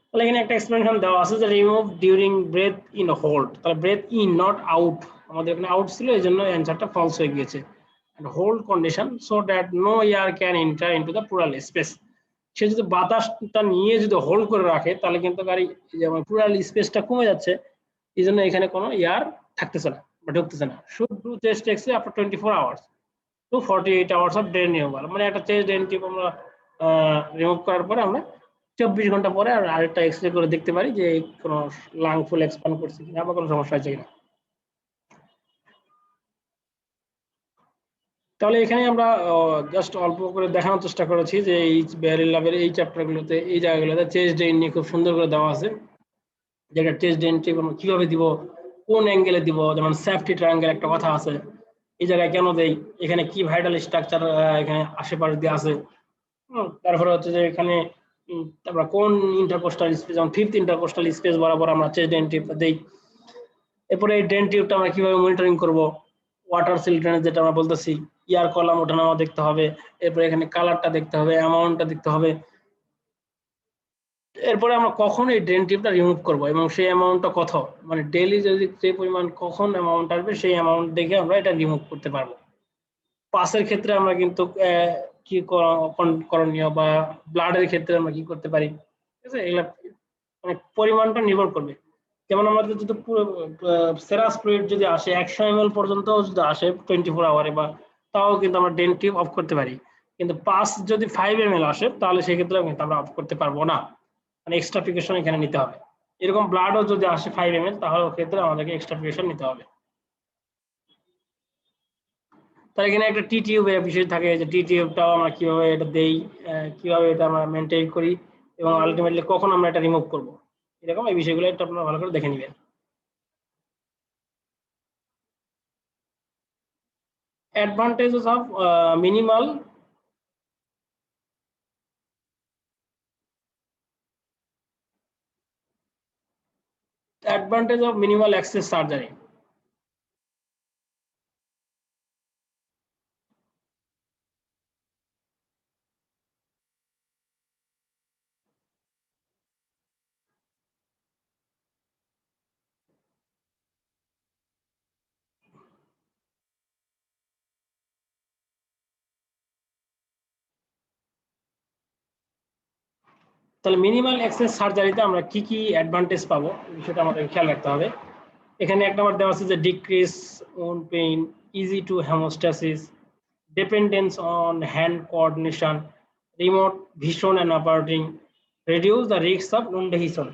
তাহলে এখানে একটা এক্সপ্লেনেশন দেওয়া আছে যে remove during breath in hold, তাহলে ব্রেথ ইন নট আউট, আমাদের এখানে আউট ছিল এই জন্য অ্যান্সারটা ফলস হয়ে গিয়েছে। And hold condition so that no air can enter into the pleural space. সে যদি বাতাসটা নিয়ে যদি হোল্ড করে রাখে তাহলে কিন্তু গাড়ি যেমন প্লুরাল স্পেসটা কমে যাচ্ছে, এই জন্য এখানে কোনো এয়ার থাকতেছে না বা ঢুকতেছে না। Should do chest x-ray after 24 hours to 48 hours of drain removal. মানে একটা চেস্ট ড্রেন টিউব আমরা রিমুভ করার পরে আমরা 24 ঘন্টা পরে আর আরেকটা এক্সরে করে দেখতে পারি যে কোনো লাং ফুল এক্সপ্যান্ড করছে কিনা বা কোনো সমস্যা আছে কিনা। তাহলে এখানে আমরা জাস্ট অল্প করে দেখানোর চেষ্টা করেছি যে এই বেয়ারিল লাভের এই চ্যাপ্টারগুলোতে এই জায়গাগুলোতে চেস্ট ড্রেন নিয়ে খুব সুন্দর করে দেওয়া আছে, যেটা চেস্ট ড্রেন আমরা কিভাবে দিব, কোন অ্যাঙ্গেলে দিব, যেমন সেফটি ট্রায়াঙ্গেল একটা কথা আছে, এই জায়গায় কেন দেই, এখানে কি ভাইটাল স্ট্রাকচার এখানে আশেপাশে দিয়ে আছে। তারপরে হচ্ছে যে এখানে আমরা কোন ইন্টারকোস্টাল স্পেস, যেমন ফিফথ ইন্টারকোস্টাল স্পেস বরাবর আমরা চেস্ট ড্রেন টিউবটা দেই। এরপরে এই ড্রেন টিউবটা আমরা কিভাবে মনিটরিং করব, ওয়াটার সিল ড্রেনেজ যেটা আমরা বলতেছি, ইয়ার কলাম ওঠানামা দেখতে হবে, এরপরে এখানে কালারটা দেখতে হবে, অ্যামাউন্টটা দেখতে হবে। এরপরে আমরা কখন এই ড্রেন টিউবটা রিমুভ করব এবং সেই অ্যামাউন্টটা কত, মানে ডেইলি যদি যে পরিমাণ কখন অ্যামাউন্ট আসবে সেই অ্যামাউন্ট দেখে আমরা এটা রিমুভ করতে পারবো। পাসের ক্ষেত্রে আমরা কিন্তু কি করণীয়, বা ব্লাডের ক্ষেত্রে আমরা কি করতে পারি, ঠিক আছে, এগুলা মানে পরিমাণটা নির্ভর করবে। যেমন আমাদের যদি পুরো সেরাস ফ্লুইড যদি আসে 100 ml পর্যন্ত যদি আসে 24 আওয়ারে, বা তাও কিন্তু আমরা ড্রেন টিউব অফ করতে পারি। কিন্তু পাস যদি 5 ml আসে তাহলে সেক্ষেত্রে কিন্তু আমরা অফ করতে পারবো না, মানে এক্সট্রা প্রিকশন এখানে নিতে হবে। এরকম ব্লাডও যদি আসে 5 ml তাহলে ক্ষেত্রে আমাদেরকে এক্সট্রা প্রিকশন নিতে হবে। তার এখানে একটা টি টিউবের বিষয় থাকে, যে টি টিউবটাও আমরা কিভাবে এটা দেই, কিভাবে এটা আমরা মেনটেন করি এবং আলটিমেটলি কখন আমরা এটা রিমুভ করব, এরকম এই বিষয়গুলো একটু আপনারা ভালো করে দেখে নেবেন। Advantages of minimal advantage of minimal access surgery. তাহলে মিনিমাল অ্যাক্সেস সার্জারিতে আমরা কি কি অ্যাডভান্টেজ পাবো বিষয়টা আমাদের খেয়াল রাখতে হবে। এখানে এক নম্বর দেওয়া আছে যে decrease on pain, easy to haemostasis, dependence on hand coordination, remote vision and operating, reduce the risks of non-adhesion.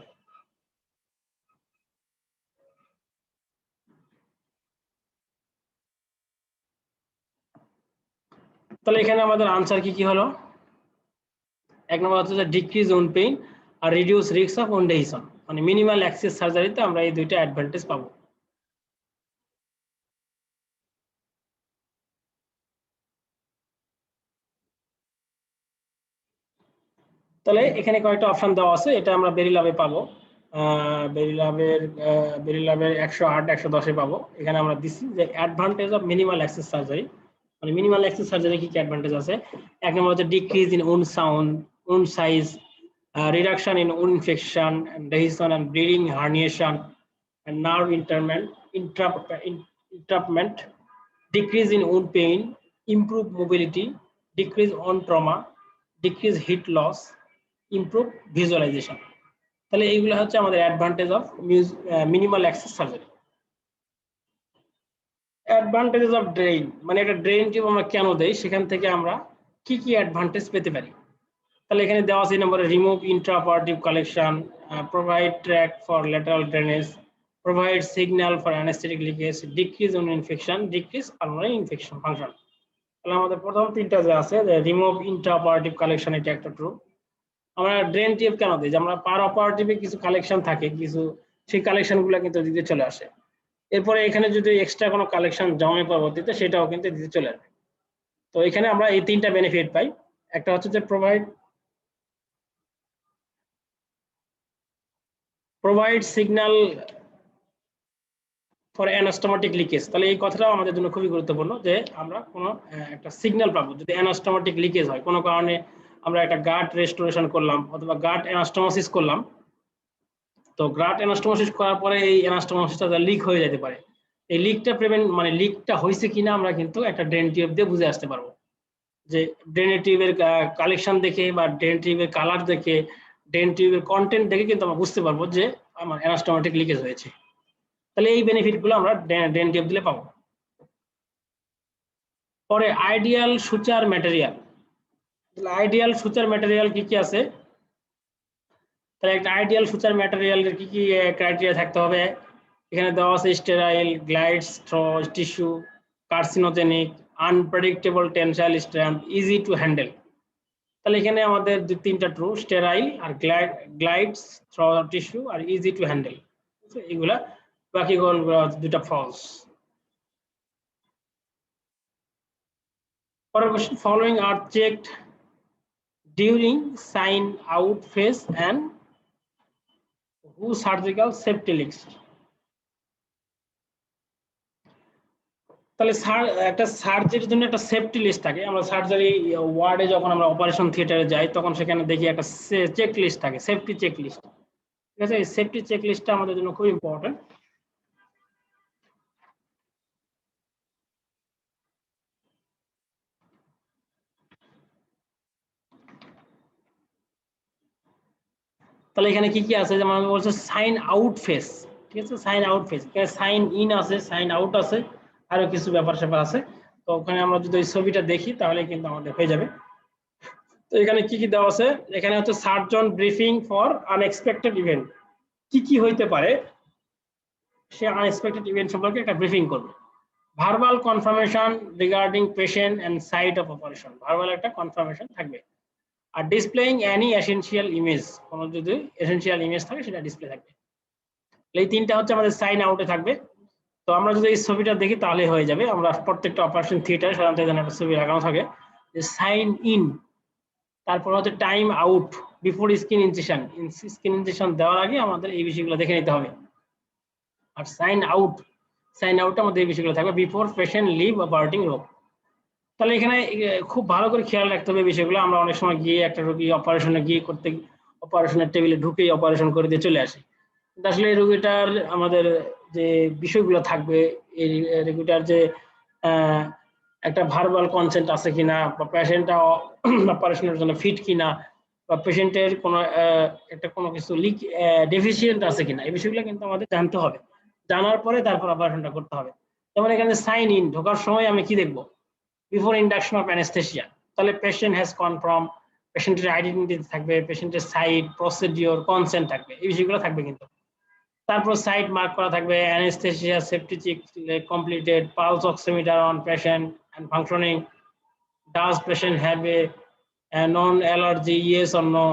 তাহলে এখানে আমাদের আনসার কি কি হলো? এক নম্বর হচ্ছে যে ডিক্রিজ ওন পেইন আর রিডিউস রিস্ক অফ অনডেহিশন, মানে মিনিমাল অ্যাক্সেস সার্জারিতে আমরা এই দুইটা অ্যাডভান্টেজ পাবো। তাহলে এখানে কয়েকটা অপশন দেওয়া আছে, এটা আমরা বেরিলাভে পাবো, বেরিলাভের 108 110-এ পাবো। এখানে আমরা দিচ্ছি যে advantage of minimal access surgery, মানে মিনিমাল অ্যাক্সেস সার্জারি কি কি অ্যাডভান্টেজ আছে। এক নম্বর হচ্ছে decrease in wound sound, wound size, reduction in wound infection and adhesion and bleeding, herniation and nerve entrapment, decrease in wound pain, improve mobility, decrease on trauma, decrease heat loss, improve visualization. তাহলে এইগুলো হচ্ছে আমাদের advantage of minimal access surgery. Advantages of drain, মানে একটা drain tube আমরা কেন দেই, সেখান থেকে আমরা কি কি অ্যাডভান্টেজ পেতে পারি। তাহলে এখানে দেওয়া আছে নম্বরে remove intraoperative collection, provide track for lateral drainage, provide signal for anaesthetic leakage, decrease on infection, decrease pulmonary infection function. তাহলে আমাদের প্রথম তিনটা যে আছে, যে রিমুভ ইন্ট্রাপারেটিভ কালেকশন, এটা একটা ট্রু। আমরা ড্রেন টিউব কেন দিই, যে আমরা পার অপারেটিভে কিছু কালেকশন থাকে, কিছু সেই কালেকশনগুলো কিন্তু দিতে চলে আসে। এরপরে এখানে যদি এক্সট্রা কোনো কালেকশন জমে পরবর্তীতে সেটাও কিন্তু দিতে চলে আসবে। তো এখানে আমরা এই তিনটা বেনিফিট পাই। একটা হচ্ছে যে প্রোভাইড সিগন্যাল ফর অ্যানাস্টোমেটিক লিকেজ। তাহলে এই কথাটাও আমাদের জন্য খুবই গুরুত্বপূর্ণ, যে আমরা কোনো একটা সিগন্যাল পাবো যদি অ্যানাস্টোমেটিক লিকেজ হয়, কোনো কারণে আমরা একটা গাট রেস্টোরেশন করলাম অথবা গাট অ্যানাস্টোমোসিস করলাম, তো গাট অ্যানাস্টোমোসিস করার পরে এই অ্যানাস্টোমোসিসটা লিক হয়ে যেতে পারে। এই লিকটা প্রিভেন্ট, মানে লিকটা হয়েছে কিনা আমরা কিন্তু একটা ড্রেন টিউব দিয়ে বুঝে আসতে পারবো, যে ড্রেন টিউবের কালেকশন দেখে বা ড্রেন টিউবের কালার দেখে, ড্রেন টিউবের কন্টেন্ট দেখে কিন্তু আমরা বুঝতে পারবো যে আমার অ্যানাস্টোমেটিক লিকেজ হয়েছে। তাহলে এই বেনিফিটগুলো আমরা ড্রেন টিউব দিলে পাবো। পরে ideal suture material, ideal suture material কি কি আছে। তাহলে একটা আইডিয়াল সুচার ম্যাটেরিয়ালের কি কি ক্রাইটেরিয়া থাকতে হবে। এখানে দেওয়া আছে sterile, glides through tissue, carcinogenic, unpredictable tensile strength, easy to handle. তাহলে এখানে আমাদের তিনটা ট্রু, স্টেরাইল আর গ্লাইডস থ্রো টিস্যু আর ইজি টু হ্যান্ডেল, এগুলা। বাকি দুটা ফলস। পরের question, following are checked during sign out phase and হু সার্জিক্যাল সেফটি লিস্ট। তাহলে একটা সার্জারির জন্য একটা সেফটি লিস্ট থাকে। আমরা সার্জারি ওয়ার্ডে যখন আমরা অপারেশন থিয়েটারে যাই তখন সেখানে দেখি একটা চেক লিস্ট থাকে, সেফটি চেক লিস্ট। ঠিক আছে, এই সেফটি চেক লিস্টটা আমাদের জন্য খুব ইম্পর্টেন্ট। তাহলে এখানে কি কি আছে, যেমন আমি বলছি সাইন আউট ফেস। ঠিক আছে, sign out phase, sign in আছে, সাইন আউট আছে, আরো কিছু ব্যাপার স্যাপার আছে। তো ওখানে আমরা যদি ওই ছবিটা দেখি তাহলে কিন্তু আমাদের হয়ে যাবে। তো এখানে কি কি দেওয়া আছে, এখানে হচ্ছে surgeon briefing for unexpected event. কি কি হইতে পারে সে আনএক্সপেক্টেড ইভেন্ট সম্পর্কে একটা ব্রিফিং করবে। Verbal confirmation regarding patient and site of operation, verbal একটা কনফার্মেশন থাকবে। আর ডিসপ্লেইং এনি এসেনশিয়াল ইমেজ, কোনো যদি এসেনশিয়াল ইমেজ থাকে সেটা ডিসপ্লে থাকবে। এই তিনটা হচ্ছে আমাদের সাইন আউটে থাকবে। তো আমরা যদি এই ছবিটা দেখি তাহলে হয়ে যাবে। আমরা প্রত্যেকটা অপারেশন থিয়েটারে সাধারণত এখানে একটা ছবি লাগানো থাকে যে সাইন ইন, তারপর হচ্ছে time out before skin incision, skin incision দেওয়ার আগে আমাদের এই বিষয়গুলো দেখে নিতে হবে। আর সাইন আউট আমাদের এই বিষয়গুলো থাকবে before patient leave operating room. তাহলে এখানে খুব ভালো করে খেয়াল রাখতে হবে বিষয়গুলো। আমরা অনেক সময় গিয়ে একটা রোগী অপারেশনে গিয়ে করতে, অপারেশনের টেবিলে ঢুকেই অপারেশন করে দিয়ে চলে আসে। কিন্তু আসলে এই রোগীটার আমাদের যে বিষয়গুলো থাকবে, এই রোগীটার যে একটা ভার্বাল কনসেন্ট আছে কিনা, বা পেশেন্টটা অপারেশনের জন্য ফিট কিনা, বা পেশেন্টের কোনো একটা কোনো কিছু ডেফিসিয়েন্ট আছে কিনা, এই বিষয়গুলো কিন্তু আমাদের জানতে হবে। জানার পরে তারপর অপারেশনটা করতে হবে। যেমন এখানে সাইন ইন, ঢোকার সময় আমি কি দেখবো, বিফোর ইন্ডাকশন অফ অ্যানেস্থেসিয়া, তাহলে পেশেন্ট হ্যাজ কনফার্ম, পেশেন্টের আইডেন্টিটি থাকবে, পেশেন্টের সাইট, প্রসিডিওর, কনসেন্ট থাকবে, এই বিষয়গুলো থাকবে কিন্তু। তারপর সাইট মার্ক করা থাকবে, anaesthesia safety check completed, pulse oximeter on patient and functioning, does patient have a known allergy, yes or no,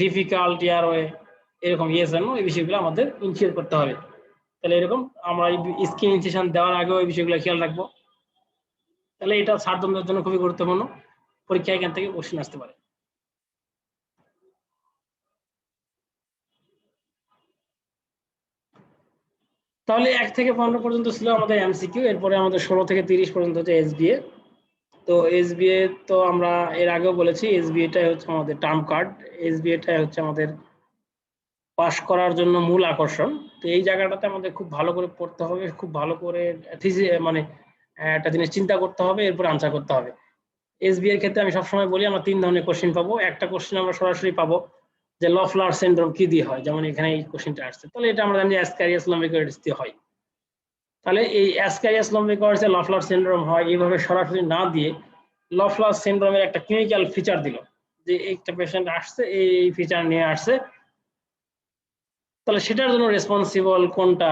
difficulty airway, এরকম ইয়েস অর নো, এই বিষয়গুলো আমাদের ইনশিওর করতে হবে। তাহলে এরকম আমরা স্কিন ইনসিশন দেওয়ার আগেও এই বিষয়গুলো খেয়াল রাখবো। তাহলে এটা সার্জনদের জন্য খুবই গুরুত্বপূর্ণ, পরীক্ষায় এখান থেকে কোশ্চেন আসতে পারে। তাহলে 1 থেকে 15 পর্যন্ত ছিল আমাদের এমসিকিউ, এরপরে আমাদের 16 থেকে 30 পর্যন্ত হচ্ছে এসবিএ। তো এসবিএ তো আমরা এর আগেও বলেছি, এসবিএটাই হচ্ছে আমাদের টার্ম কার্ড, এসবিএটাই হচ্ছে আমাদের পাস করার জন্য মূল আকর্ষণ। তো এই জায়গাটাতে আমাদের খুব ভালো করে পড়তে হবে, খুব ভালো করে মানে একটা জিনিস চিন্তা করতে হবে, এরপর আনসার করতে হবে। এসবি এর ক্ষেত্রে আমি সবসময় বলি আমরা 3 ধরনের কোশ্চেন পাবো। একটা কোশ্চেন আমরা সরাসরি পাবো যে লফলার সিনড্রোম কি দিয়ে হয়, যেমন এখানে এই কোশ্চেনটা আসছে, তাহলে এটা আমরা জানি যে অ্যাসক্যারিয়াস লম্বিকয়েডস দিয়ে হয়। তাহলে এই অ্যাসক্যারিয়াস লম্বিকয়েডসে লফলার সিনড্রোম হয়, এইভাবে সরাসরি না দিয়ে লফলার সিনড্রোমের একটা ক্লিনিক্যাল ফিচার দিল যে একটা পেশেন্ট আসছে এই ফিচার নিয়ে আসছে, তাহলে সেটার জন্য রেসপন্সিবল কোনটা,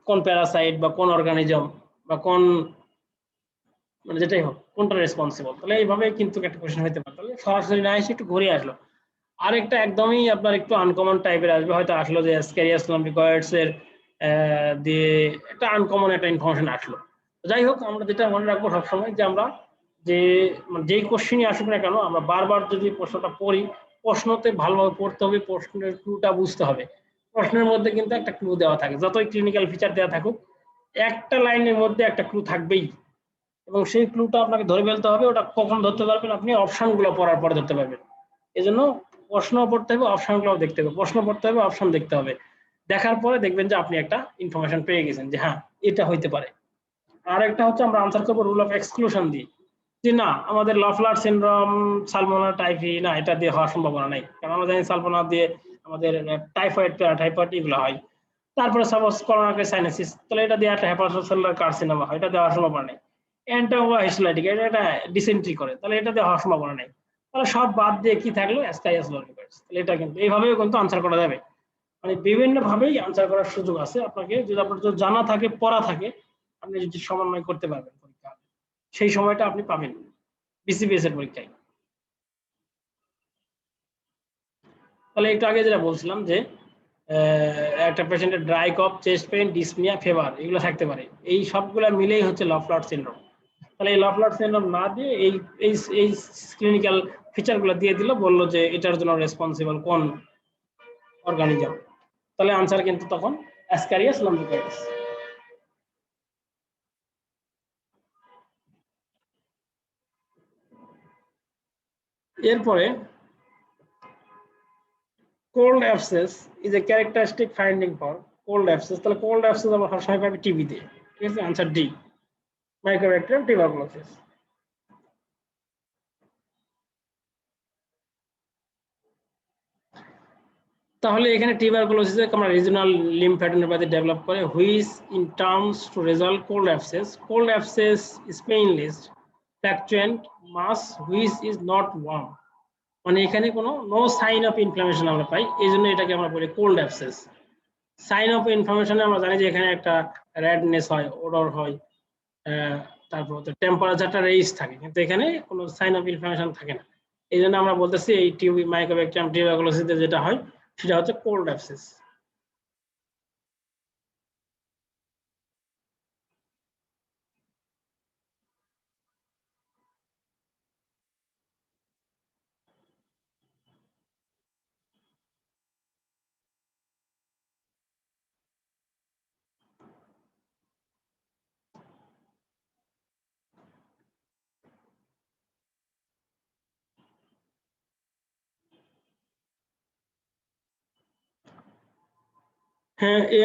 কোন প্যারাসাইট বা কোন অর্গানিজম বা কোন, মানে যেটাই হোক কোনটা রেসপন্সিবল, তাহলে এইভাবে কিন্তু একটা কোশ্চেন হতে পারে। তাহলে সরাসরি না এসে একটু ঘুরে আসলো। আরেকটা একদমই আপনার একটু আনকমন টাইপের আসবে, হয়তো আসলো যে অ্যাসক্যারিয়াস লম্বিকয়েডস এর দিয়ে একটা আনকমন একটা ইনফরমেশন আসলো। যাই হোক, আমরা যেটা মনে রাখবো সবসময় যে আমরা যেই কোশ্চেনই আসুক না কেন, আমরা বারবার যদি প্রশ্নটা পড়ি, প্রশ্নতে ভালোভাবে পড়তে হবে, প্রশ্নের ক্লুটা বুঝতে হবে। প্রশ্নের মধ্যে কিন্তু একটা ক্লু দেওয়া থাকে, যতই ক্লিনিক্যাল ফিচার দেওয়া থাকুক একটা লাইনের মধ্যে একটা ক্লু থাকবেই, এবং সেই ক্লুটা আপনাকে ধরে ফেলতে হবে। ওটা কখন ধরতে পারবেন, আপনি অপশনগুলো পড়ার পরে ধরতে পারবেন। এই জন্য প্রশ্ন পড়তে হবে, অপশনগুলো দেখতে হবে, প্রশ্ন পড়তে হবে, অপশন দেখতে হবে, দেখার পরে দেখবেন যে আপনি একটা ইনফরমেশন পেয়ে গেছেন যে হ্যাঁ এটা হইতে পারে। আর একটা হচ্ছে আমরা আনসার করবো রুল অফ এক্সক্লুশন দিয়ে, যে না আমাদের লফলার সিনড্রোম, সালমোনেলা টাইফি, না এটা দিয়ে হওয়ার সম্ভাবনা নেই, কারণ আমরা জানি সালমোনেলা দিয়ে আমাদের টাইফয়েড, প্যারাটাইফয়েড এগুলো হয়। তারপরে সাপোজ করোনারি সাইনোসিস, তাহলে এটা দিয়ে একটা হেপাটোসেলুলার কার্সিনোমা হয়, এটা দেওয়ার সম্ভাবনা নেই। এন্টাওবা হিস্টোলাইটিক, এটা ডিসেন্ট্রি করে, তাহলে এটা দিয়ে হওয়ার সম্ভাবনা নেই। তাহলে সব বাদ দিয়ে কি থাকলো, অ্যাসক্যারিয়াস লম্বিকয়েডস, তাহলে এটা কিন্তু এইভাবেও কিন্তু আনসার করা যাবে। মানে বিভিন্ন ভাবেই আনসার করার সুযোগ আছে আপনাকে, যদি আপনার যদি জানা থাকে, পড়া থাকে, আপনি যদি সমন্বয় করতে পারবেন পরীক্ষা, সেই সময়টা আপনি পাবেন বিসিবিএস এর পরীক্ষায়। তাহলে একটু আগে যেটা বলছিলাম যে একটা পেশেন্টের ড্রাই কফ, চেস্ট পেইন, ডিসনিয়া, ফিভার এগুলো থাকতে পারে, এই সবগুলো মিলেই হচ্ছে লফলার সিনড্রোম। তাহলে এই লাফলার সিন্ড্রোম না দিয়ে এই এই এই ক্লিনিক্যাল ফিচারগুলো দিয়ে দিল, বললো যে এটার জন্য রেসপন্সিবল কোন অর্গানিজম। তাহলে আনসার কিন্তু তখন অ্যাসক্যারিয়াস লম্বিকাইটিস। এরপরে cold abscess is a characteristic finding for cold abscess. তাহলে কোল্ড অ্যাবসেস আমরা সবসময় পাবি টিবিতে, ঠিক আছে, আনসার ডি, মাইক্রোব্যাকটেরিয়াম টিউবারকুলোসিস। তাহলে এখানে টিউবারকুলোসিসে আমরা রিজিওনাল লিম্ফ্যাডিনোপ্যাথি ডেভেলপ করে which in terms to result cold abscess. Cold abscess is painless fluctuant mass which is not warm. মানে এখানে কোনো নো সাইন অফ ইনফ্লামেশন আমরা পাই, এই জন্য এটাকে আমরা বলি কোল্ড অ্যাবসেস। সাইন অফ ইনফ্লামেশনে আমরা জানি যে এখানে একটা রেডনেস হয়, ওডর হয়, তারপর টেম্পারেচারটা রেইজ থাকে, কিন্তু এখানে কোনো সাইন অফ ইনফ্লামেশন থাকে না। এই জন্য আমরা বলতেছি এই টিবি মাইক্রোব্যাকটেরিয়াম টিউবারকুলোসিসে যেটা হয় সেটা হচ্ছে cold abscess.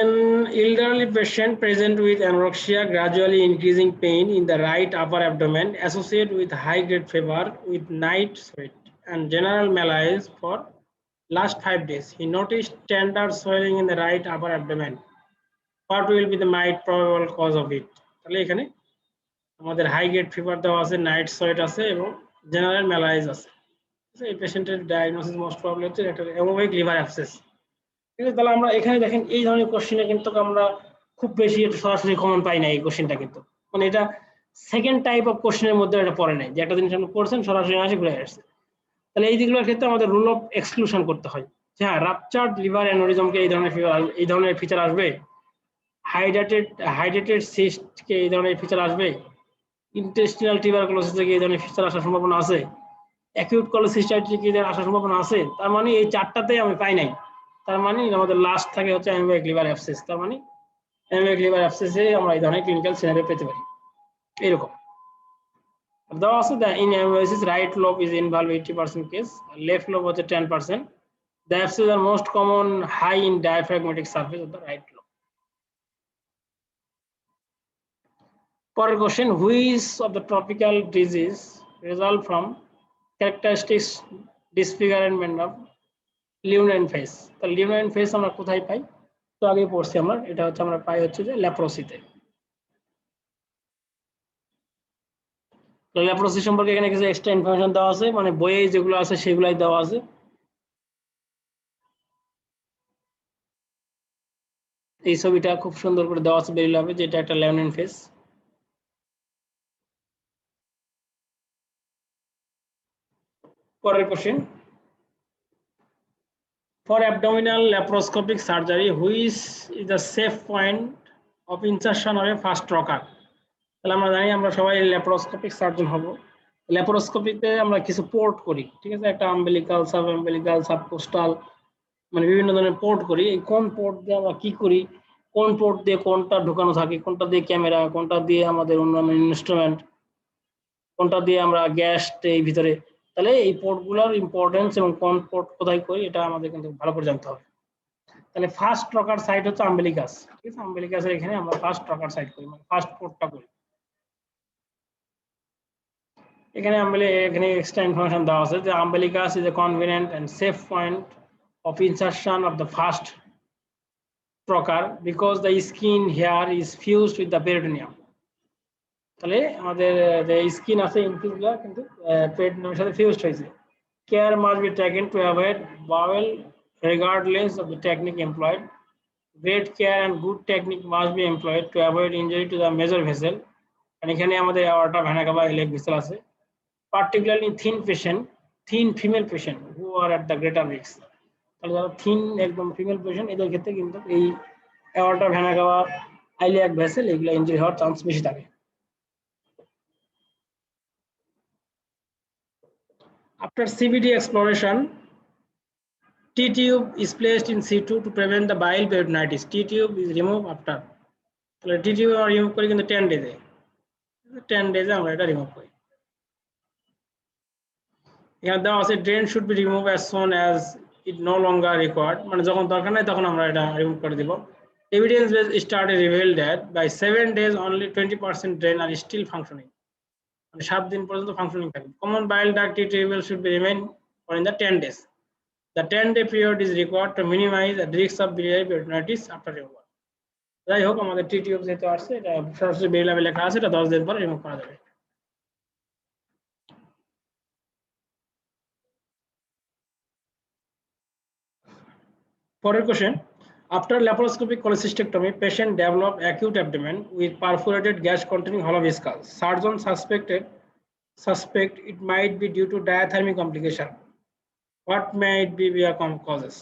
An elderly patient present with anorexia, gradually increasing pain in the right upper abdomen, associated with high-grade fever with night sweat and general malaise for last 5 days. He noticed tender swelling in the right upper abdomen. What will be the might probable cause of it? তাহলে এখানে আমাদের high grade fever দেওয়া আছে, night sweat আছে এবং general ম্যালাইজ আছে। এই পেশেন্টের ডায়াগনোসিস মোস্ট প্রবলি হচ্ছে একটা অ্যামোবিক লিভার অ্যাবসেস। ঠিক আছে, তাহলে আমরা এখানে দেখেন এই ধরনের কোশ্চেনে কিন্তু আমরা খুব বেশি সরাসরি কমন পাই না এই কোশ্চেনটা, কিন্তু মানে এটা সেকেন্ড টাইপ অফ কোশ্চেনের মধ্যে এটা পড়ে নাই যে একটা জিনিস আপনি পড়ছেন সরাসরি আসে ঘুরে আসছে। তাহলে এই দিকগুলোর ক্ষেত্রে আমাদের রুল অফ এক্সক্লুশন করতে হয় যে হ্যাঁ, রাপচার্ড লিভার অ্যানোরিজমকে এই ধরনের ফিচার আসবে, হাইড্রেটেড সিস্টকে এই ধরনের ফিচার আসবে, ইন্টেস্টিনাল টিউবারকুলোসিসে এই ধরনের ফিচার আসার সম্ভাবনা আছে, অ্যাকিউট কোলোসিস্টাইটিস কি আসার সম্ভাবনা আছে। তার মানে এই চারটাতেই আমি পাই নাই, তার মানে আমাদের লাস্ট থাকে হচ্ছে অ্যামোবিক লিভার অ্যাবসেস। তার মানে অ্যামোবিক লিভার অ্যাবসেসে আমরা এই ধরনের ক্লিনিক্যাল সিনারিও পেতে পারি। এরকম দেওয়া আছে, the in amoebiasis right lobe is involve 80% case, left lobe হচ্ছে 10%। The abscess are most common high in diaphragmatic surface of the right lobe. পরের question, which of the tropical disease result from characteristics disfigurement of leonine face. তাহলে leonine face আমরা কোথায় পাই? তো আগে পড়ছি আমরা, এটা হচ্ছে আমরা পাই হচ্ছে যে লেপ্রোসিতে। লেপ্রোসি সম্পর্কে এখানে কিছু এক্সট্রা ইনফরমেশন দেওয়া আছে, মানে বইয়ে যেগুলো আছে সেগুলাই দেওয়া আছে। এই ছবিটা খুব সুন্দর করে দেওয়া আছে, বেরিয়ে হবে যে এটা একটা লিউনাইন ফেস। পরের question, for abdominal laparoscopic surgery which is the safe point of insertion of a first trocar। তাহলে আমরা জানি আমরা সবাই ল্যাপারোস্কোপিক সার্জন হব। ল্যাপারোস্কোপিতে আমরা কিছু পোর্ট করি, ঠিক আছে, একটা আম্বিলিকাল, সাব আম্বিলিকাল, সাবকোস্টাল, মানে বিভিন্ন ধরনের পোর্ট করি। এই কোন পোর্ট দিয়ে আমরা কি করি, কোন পোর্ট দিয়ে কোনটা ঢোকানো থাকে, কোনটা দিয়ে ক্যামেরা, কোনটা দিয়ে আমাদের অন্যান্য ইনস্ট্রুমেন্ট, কোনটা দিয়ে আমরা গ্যাস এই ভিতরে, তাহলে এই পোর্টগুলোর ইম্পর্টেন্স এবং কোন পোর্ট কোথায় করি এটা আমাদের কিন্তু ভালো করে জানতে হবে। তাহলে ফার্স্ট ট্রকার সাইট হচ্ছে আম্বিলিকাস, ঠিক আছে, আম্বিলিকাসের এখানে আমরা ফার্স্ট ট্রকার সাইট করি, মানে ফার্স্ট পোর্টটা করি। এখানে এখানে এক্সট্রা ইনফরমেশন দেওয়া আছে যে umbilicus is a convenient and safe point of insertion of the first trocar because the skin here is fused with the peritoneum. তাহলে আমাদের যে স্কিন আছে ইনফিউজগুলো কিন্তু পেরিটোনিয়ামের সাথে ফিউজড হয়েছে। Care must be taken to avoid Baul regardless of the technique employed. Great care and good technique must be employed to avoid injury to the major vessel. And এখানে আমাদের aorta, vena cava, iliac vessel আছে, particularly thin patient, thin female patient who are at the greater risk। তাহলে যারা thin একদম female patient এদের ক্ষেত্রে কিন্তু এই aorta, vena cava, iliac vessel এগুলো ইনজুরি হওয়ার চান্স বেশি থাকে। After CBD exploration, T-tube is placed in situ to prevent the bile peritonitis. T-tube is removed after. তাহলে T-tube আমরা রিমুভ করি কিন্তু 10 days 10 days আমরা এটা রিমুভ করি। এখানে দেওয়া আছে drain should be removed as soon as it no longer required, মানে যখন দরকার নাই তখন আমরা এটা রিমুভ করে দিব। Evidence based study revealed that by 7 days only 20% drain are still functioning, মানে 7 দিন পর্যন্ত ফাংশনিং থাকে। Common bile duct T-tube should be remain for in the 10 days. The 10-day period is required to minimize the risk of biliary peritonitis after removal. যাই হোক আমাদের টি-টিউব যেহেতু আসছে এটা সরাসরি বেরি লেভেলে লেখা আছে, এটা 10 দিন পর রিমুভ করা যাবে। পরের question, after laparoscopic cholecystectomy patient develop acute abdomen with perforated gas containing hollow skull. Surgeon suspect it might be due to diathermy complication. What might be their causes?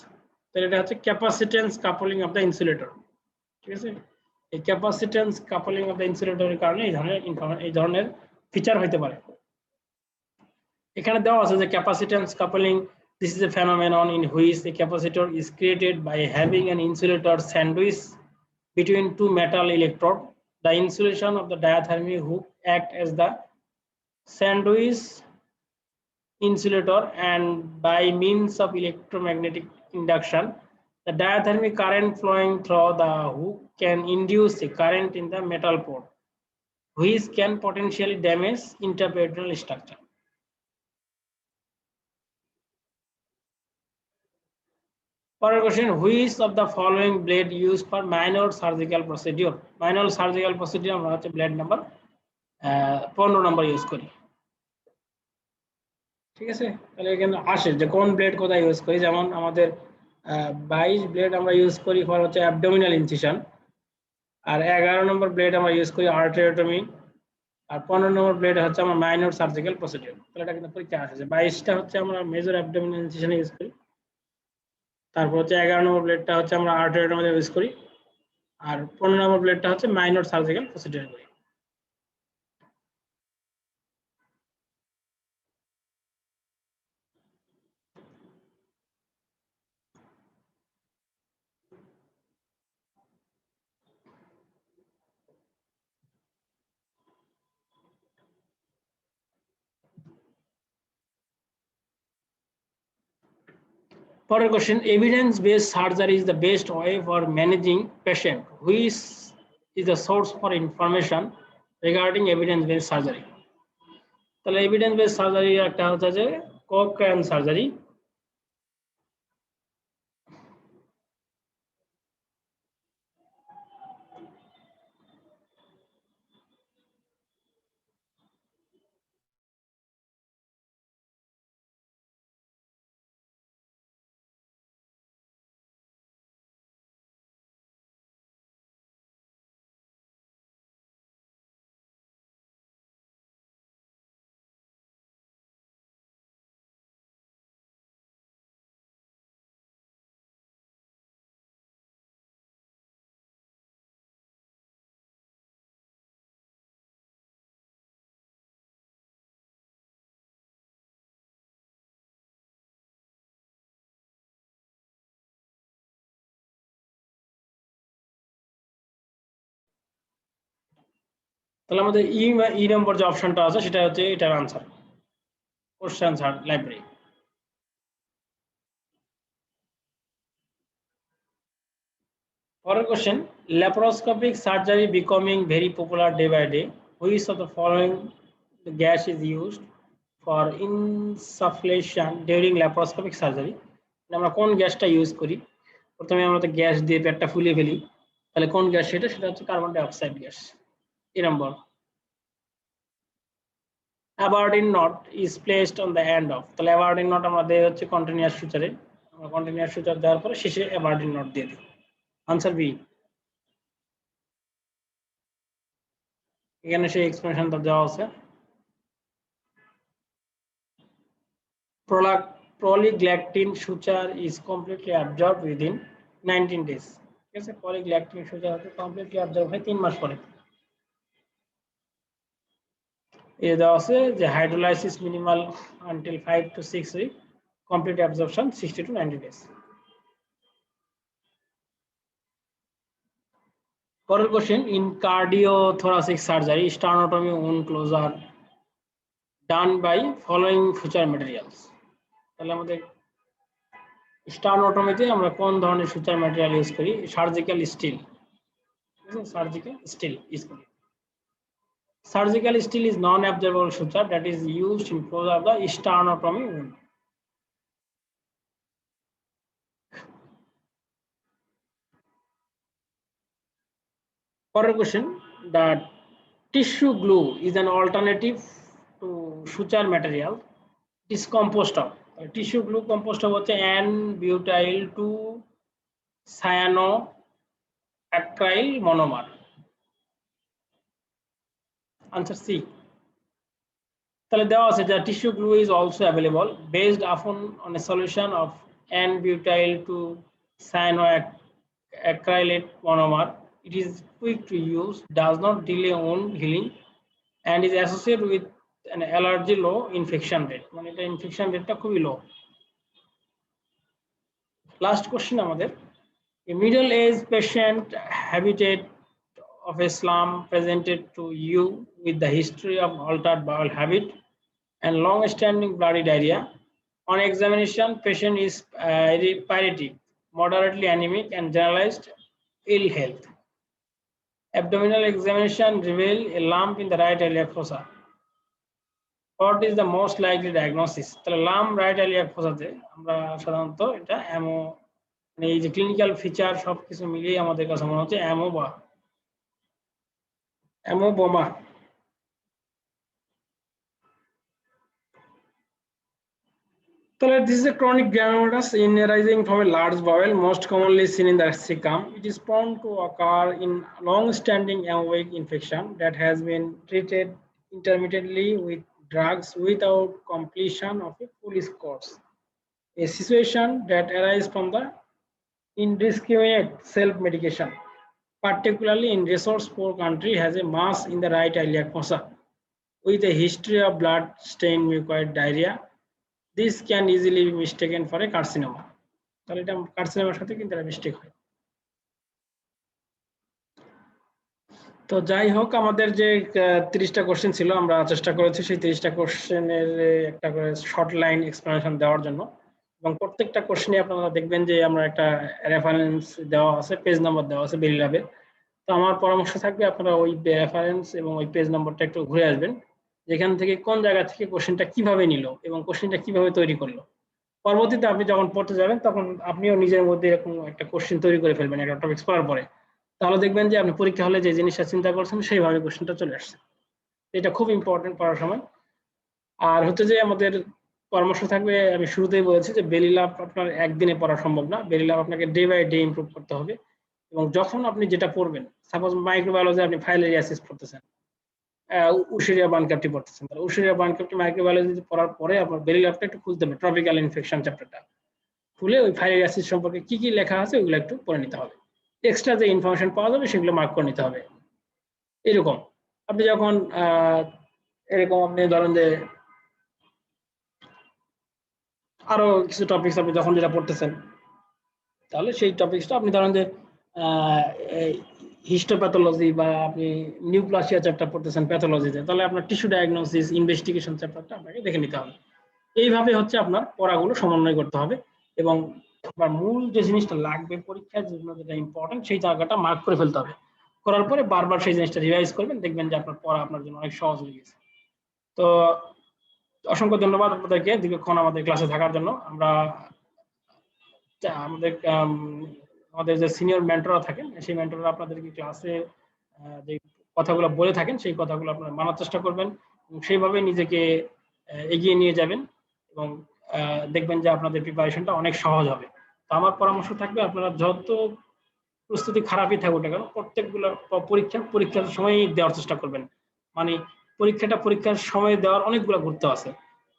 তাহলে এটা হচ্ছে capacitance coupling of the insulator, ঠিক আছে। এই capacitance coupling of the ইনসুলেটরের কারণে এই ধরনের feature হতে পারে। এখানে দেওয়া আছে যে capacitance coupling, this is a phenomenon in which the capacitor is created by having an insulator sandwich between two metal electrodes. The insulation of the diathermy hook act as the sandwich insulator, and by means of electromagnetic induction, the diathermy current flowing through the hook can induce a current in the metal port, which can potentially damage interperitoneal structure. Further question, which of the following blade used for minor surgical procedure? Minor surgical procedure আমরা হচ্ছে blade number 15 নম্বর use করি, ঠিক আছে। তাহলে এখানে আসে যে কোন ব্লেড কোথায় ইউজ করি, যেমন আমাদের 22 ব্লেড আমরা ইউজ করি ফর হচ্ছে অ্যাবডোমিনাল ইনসিশন, আর 11 নম্বর ব্লেড আমরা ইউজ করি আর্টেরিওটমি, আর 15 নম্বর ব্লেড হচ্ছে আমরা মাইনর সার্জিক্যাল প্রসিডিউর। তাহলে এটা কিন্তু পরীক্ষা আসে, 22টা হচ্ছে আমরা মেজর অ্যাবডোমিনাল ইনসিশনে ইউজ করি, তারপর হচ্ছে 11 নম্বর ব্লেডটা হচ্ছে আমরা আর্টেরিওটমিতে ইউজ করি, আর 15 নম্বর ব্লেডটা হচ্ছে মাইনর সার্জিক্যাল প্রসিডিউর করি। Further question, evidence-based surgery is the best way for managing patient. Which is the source for information regarding evidence-based surgery? তাহলে evidence-based surgery একটা হচ্ছে যে Cochrane surgery, তাহলে আমাদের ই নম্বর যে অপশনটা আছে সেটা হচ্ছে এটার answer, question answer library. Further question, laparoscopic surgery becoming very popular day by day. Which of the following the gas is used for insufflation during laparoscopic surgery? আমরা কোন গ্যাসটা ইউজ করি? প্রথমে আমরা তো গ্যাস দিয়ে পেটটা ফুলিয়ে ফেলি, তাহলে কোন গ্যাস সেটা হচ্ছে কার্বন ডাই অক্সাইড গ্যাস। এই নম্বর Aberdeen knot is placed on the end of, তাহলে Aberdeen knot আমরা দেই হচ্ছে কন্টিনিউয়াস সুচারে, আমরা কন্টিনিউয়াস সুচার দেওয়ার পরে শেষে Aberdeen knot দিয়ে দিই। Answer B. এখানে সেই এক্সপ্লেনেশনটা দেওয়া আছে। Prolactin suture is completely absorbed within 19 days, ঠিক আছে। Prolactin suture হচ্ছে কমপ্লিটলি অ্যাবজর্ব হয় 3 মাস পরে। এই দেওয়া আছে যে hydrolysis minimal until 5 to 6 week, complete absorption 60 to 90 days. পরের question, in cardiothoracic surgery sternotomy wound closure done by following future materials. তাহলে আমাদের স্টার্নোটমিতে আমরা কোন ধরনের সুচার ম্যাটেরিয়াল ইউজ করি? Surgical steel, surgical steel use করি। Surgical steel is non-absorbable suture that is used in closure of the sternotomy wound. Further question, the tissue glue is an alternative to suture material. It is composed of tissue glue composed of N-butyl 2-cyanoacryl monomer. Answer C. তাহলে দেওয়া আছে যে tissue glue is also available based upon on a solution of N-butyl 2-cyanoacrylate monomer. It is quick to use, does not delay wound healing, and is associated with an allergy low infection rate. মানে এটা infection রেটটা খুবই লো। Last question আমাদের, a middle aged patient habitat of a slum presented to you with the history of altered bowel habit and long-standing bloody diarrhea. On examination, patient is pyretic, moderately anemic, and generalized ill health. Abdominal examination revealed a lump in the right iliac fossa. What is the most likely diagnosis? তাহলে lump right iliac fossa তে আমরা সাধারণত এটা অ্যামো, মানে এই যে clinical feature সবকিছু মিলিয়ে আমাদের কাছে মনে হচ্ছে অ্যামোবোমা। This is a chronic graminomatous in arising from a large bowel, most commonly seen in the cecum. It is prone to occur in long-standing amoebic infection that has been treated intermittently with drugs without completion of a full course. A situation that arises from the indiscriminate self-medication, particularly in resource-poor country, has a mass in the right iliac fossa with a history of blood-stained mucoid diarrhea. This can easily be mistaken for a carcinoma. তাহলে এটা কার্সিনোমার সাথে কিন্তু এটা mistake হয়। তো যাই হোক, আমাদের যে 30টা কোশ্চেন ছিল, আমরা চেষ্টা করেছি সেই 30টা কোশ্চেনের একটা করে শর্ট লাইন এক্সপ্লেনেশন দেওয়ার জন্য, এবং প্রত্যেকটা কোশ্চেনে আপনারা দেখবেন যে আমরা একটা রেফারেন্স দেওয়া আছে, পেজ নাম্বার দেওয়া আছে বেরি ল্যাবে। তো আমার পরামর্শ থাকবে আপনারা ওই রেফারেন্স এবং ওই পেজ নাম্বারটা একটু ঘুরে আসবেন, যেখান থেকে কোন জায়গা থেকে কোশ্চেনটা কিভাবে নিল এবং কোশ্চেনটা কিভাবে তৈরি করলো। পরবর্তীতে আপনি যখন পড়তে যাবেন তখন আপনিও নিজের মধ্যে এরকম একটা কোশ্চেন তৈরি করে ফেলবেন একটা টপিক পড়ার পরে, তাহলে দেখবেন যে আপনি পরীক্ষা হলে যে জিনিসটা চিন্তা করছেন সেইভাবে কোশ্চেনটা চলে আসছে। এটা খুব ইম্পর্টেন্ট পড়ার সময়। আর হচ্ছে যে আমাদের পরামর্শ থাকবে, আমি শুরুতেই বলেছি যে বেলি ল্যাব আপনার একদিনে পড়া সম্ভব না, বেলি ল্যাব আপনাকে ডে বাই ডে ইমপ্রুভ করতে হবে। এবং যখন আপনি যেটা পড়বেন, সাপোজ মাইক্রোবায়োলজি আপনি ফাইলেরিয়াসিস পড়তেছেন, উশিরিয়া বানক্যাপটি পড়তেছেন, তাহলে উশিরিয়া বানক্যাপটি মাইক্রোবায়োলজি পড়ার পরে আপনার বেলি ল্যাবটা একটু খুলতে হবে, ট্রপিক্যাল ইনফেকশন চ্যাপ্টারটা খুলে ওই ফাইলেরিয়াসিস সম্পর্কে কি কি লেখা আছে ওইগুলো একটু পড়ে নিতে হবে। এক্সট্রা যে ইনফরমেশন পাওয়া যাবে সেগুলো মার্ক করে নিতে হবে। এরকম আপনি যখন এরকম আপনি ধরেন যে আরো কিছু টপিকস আপনি যখন যেটা পড়তেছেন, তাহলে সেই টপিকসটা আপনি ধরেন যে হিস্টোপ্যাথোলজি বা আপনি নিউপ্লাসিয়া চ্যাপ্টার পড়তেছেন প্যাথোলজিতে, তাহলে আপনার টিস্যু ডায়াগনোসিস ইনভেস্টিগেশন চ্যাপ্টারটা আপনাকে দেখে নিতে হবে। এইভাবে হচ্ছে আপনার পড়াগুলো সমন্বয় করতে হবে এবং আপনার মূল যে জিনিসটা লাগবে পরীক্ষার জন্য, যেটা ইম্পর্টেন্ট, সেই জায়গাটা মার্ক করে ফেলতে হবে। করার পরে বারবার সেই জিনিসটা রিভাইজ করবেন, দেখবেন যে আপনার পড়া আপনার জন্য অনেক সহজ হয়ে গেছে। তো অসংখ্য ধন্যবাদ আপনাদেরকে দীর্ঘক্ষণ আমাদের ক্লাসে থাকার জন্য। আমাদের যে সিনিয়র মেন্টররা থাকেন, সেই মেন্টররা আপনাদেরকে ক্লাসে যে কথাগুলো বলে থাকেন সেই কথাগুলো আপনারা মানার চেষ্টা করবেন এবং সেইভাবে নিজেকে এগিয়ে নিয়ে যাবেন এবং দেখবেন যে আপনাদের প্রিপারেশনটা অনেক সহজ হবে। তো আমার পরামর্শ থাকবে, আপনারা যত প্রস্তুতি খারাপই থাকুক না কেন, প্রত্যেকগুলো পরীক্ষার সময় দেওয়ার চেষ্টা করবেন। মানে পরীক্ষার সময় দেওয়ার অনেকগুলো গুরুত্ব আছে।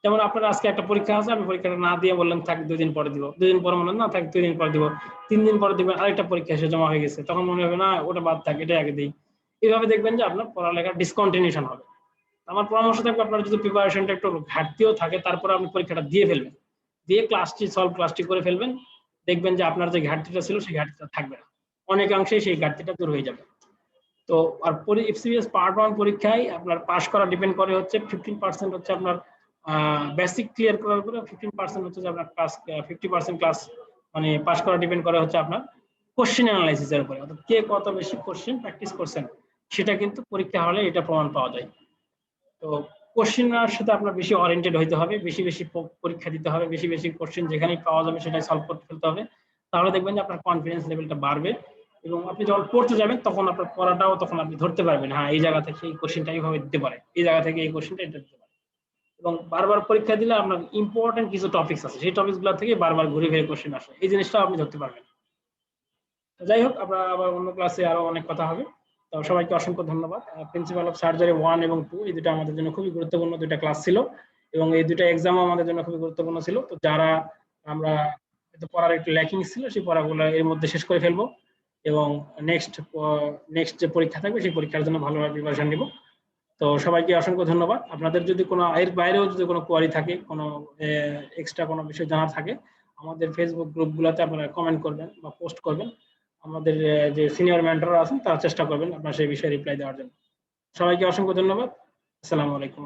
যেমন আপনার আজকে একটা পরীক্ষা আছে, আপনি পরীক্ষাটা না দিয়ে বললেন থাক 2 দিন পরে দিব, 2 দিন পরে মনে না থাক 2 দিন পরে দিব, 3 দিন পরে দিবেন, আরেকটা পরীক্ষা এসে জমা হয়ে গেছে, তখন মনে হবে না ওটা বাদ থাক, এটা আগে দিই। এইভাবে দেখবেন যে আপনার পড়ালেখার ডিসকন্টিনিউশন হবে। আমার পরামর্শ থাকবে আপনার যদি প্রিপারেশনটা একটু ঘাটতিও থাকে তারপরে আপনি পরীক্ষাটা দিয়ে ফেলবেন, দিয়ে ক্লাসটি করে ফেলবেন, দেখবেন যে আপনার যে ঘাটতিটা ছিল সেই ঘাটতিটা থাকবে না, অনেকাংশেই সেই ঘাটতিটা দূর হয়ে যাবে। তো আর এফসিপিএস পার্ট 1 পরীক্ষায় আপনার পাস করা ডিপেন্ড করে হচ্ছে 15% হচ্ছে আপনার বেসিক ক্লিয়ার করার উপরে, 15% হচ্ছে যে আপনার ক্লাস 50% ক্লাস মানে পাস করা ডিপেন্ড করে হচ্ছে আপনার কোশ্চেন অ্যানালাইসিসের উপরে, অর্থাৎ কে কত বেশি কোশ্চেন প্র্যাকটিস করছেন সেটা কিন্তু পরীক্ষা হলে এটা প্রমাণ পাওয়া যায়। তো কোশ্চেনের সাথে আপনার বেশি ওরিয়েন্টেড হইতে হবে, বেশি বেশি পরীক্ষা দিতে হবে, বেশি বেশি কোশ্চেন যেখানেই পাওয়া যাবে সেটাই সলভ করতে ফেলতে হবে, তাহলে দেখবেন যে আপনার কনফিডেন্স লেভেলটা বাড়বে এবং আপনি যখন পড়তে যাবেন তখন আপনার পড়াটাও তখন আপনি ধরতে পারবেন, হ্যাঁ এই জায়গা থেকে এই কোশ্চেনটা এইভাবে দিতে পারে, এই জায়গা থেকে এই কোশ্চেনটা এটা দিতে পারে। এবং বারবার পরীক্ষা দিলে আপনার ইম্পর্টেন্ট কিছু টপিকস আছে, সেই টপিকসগুলো থেকে বারবার ঘুরে ফিরে কোশ্চেন আসে, এই জিনিসটাও আপনি ধরতে পারবেন। যাই হোক, আমরা আবার অন্য ক্লাসে আরো অনেক কথা হবে। তো সবাইকে অসংখ্য ধন্যবাদ। প্রিন্সিপাল অফ সার্জারি 1 এবং 2 এই দুটো আমাদের জন্য খুবই গুরুত্বপূর্ণ দুটো ক্লাস ছিল এবং এই দুটো এক্সামও আমাদের জন্য খুবই গুরুত্বপূর্ণ ছিল। তো যারা আমরা পড়ার একটু ল্যাকিং ছিল সেই পড়াগুলো এর মধ্যে শেষ করে ফেলবো এবং নেক্সট যে পরীক্ষা থাকবে সেই পরীক্ষার জন্য ভালোভাবে প্রিপারেশন নিব। তো সবাইকে অসংখ্য ধন্যবাদ। আপনাদের যদি কোনো এর বাইরেও যদি কোনো কোয়ারি থাকে, কোনো এক্সট্রা কোনো বিষয় জানার থাকে, আমাদের ফেসবুক গ্রুপগুলোতে আপনারা কমেন্ট করবেন বা পোস্ট করবেন, আমাদের যে সিনিয়র মেন্টর আছেন তারা চেষ্টা করবেন আপনার সেই বিষয়ে রিপ্লাই দেওয়ার জন্য। সবাইকে অসংখ্য ধন্যবাদ। আসসালামু আলাইকুম।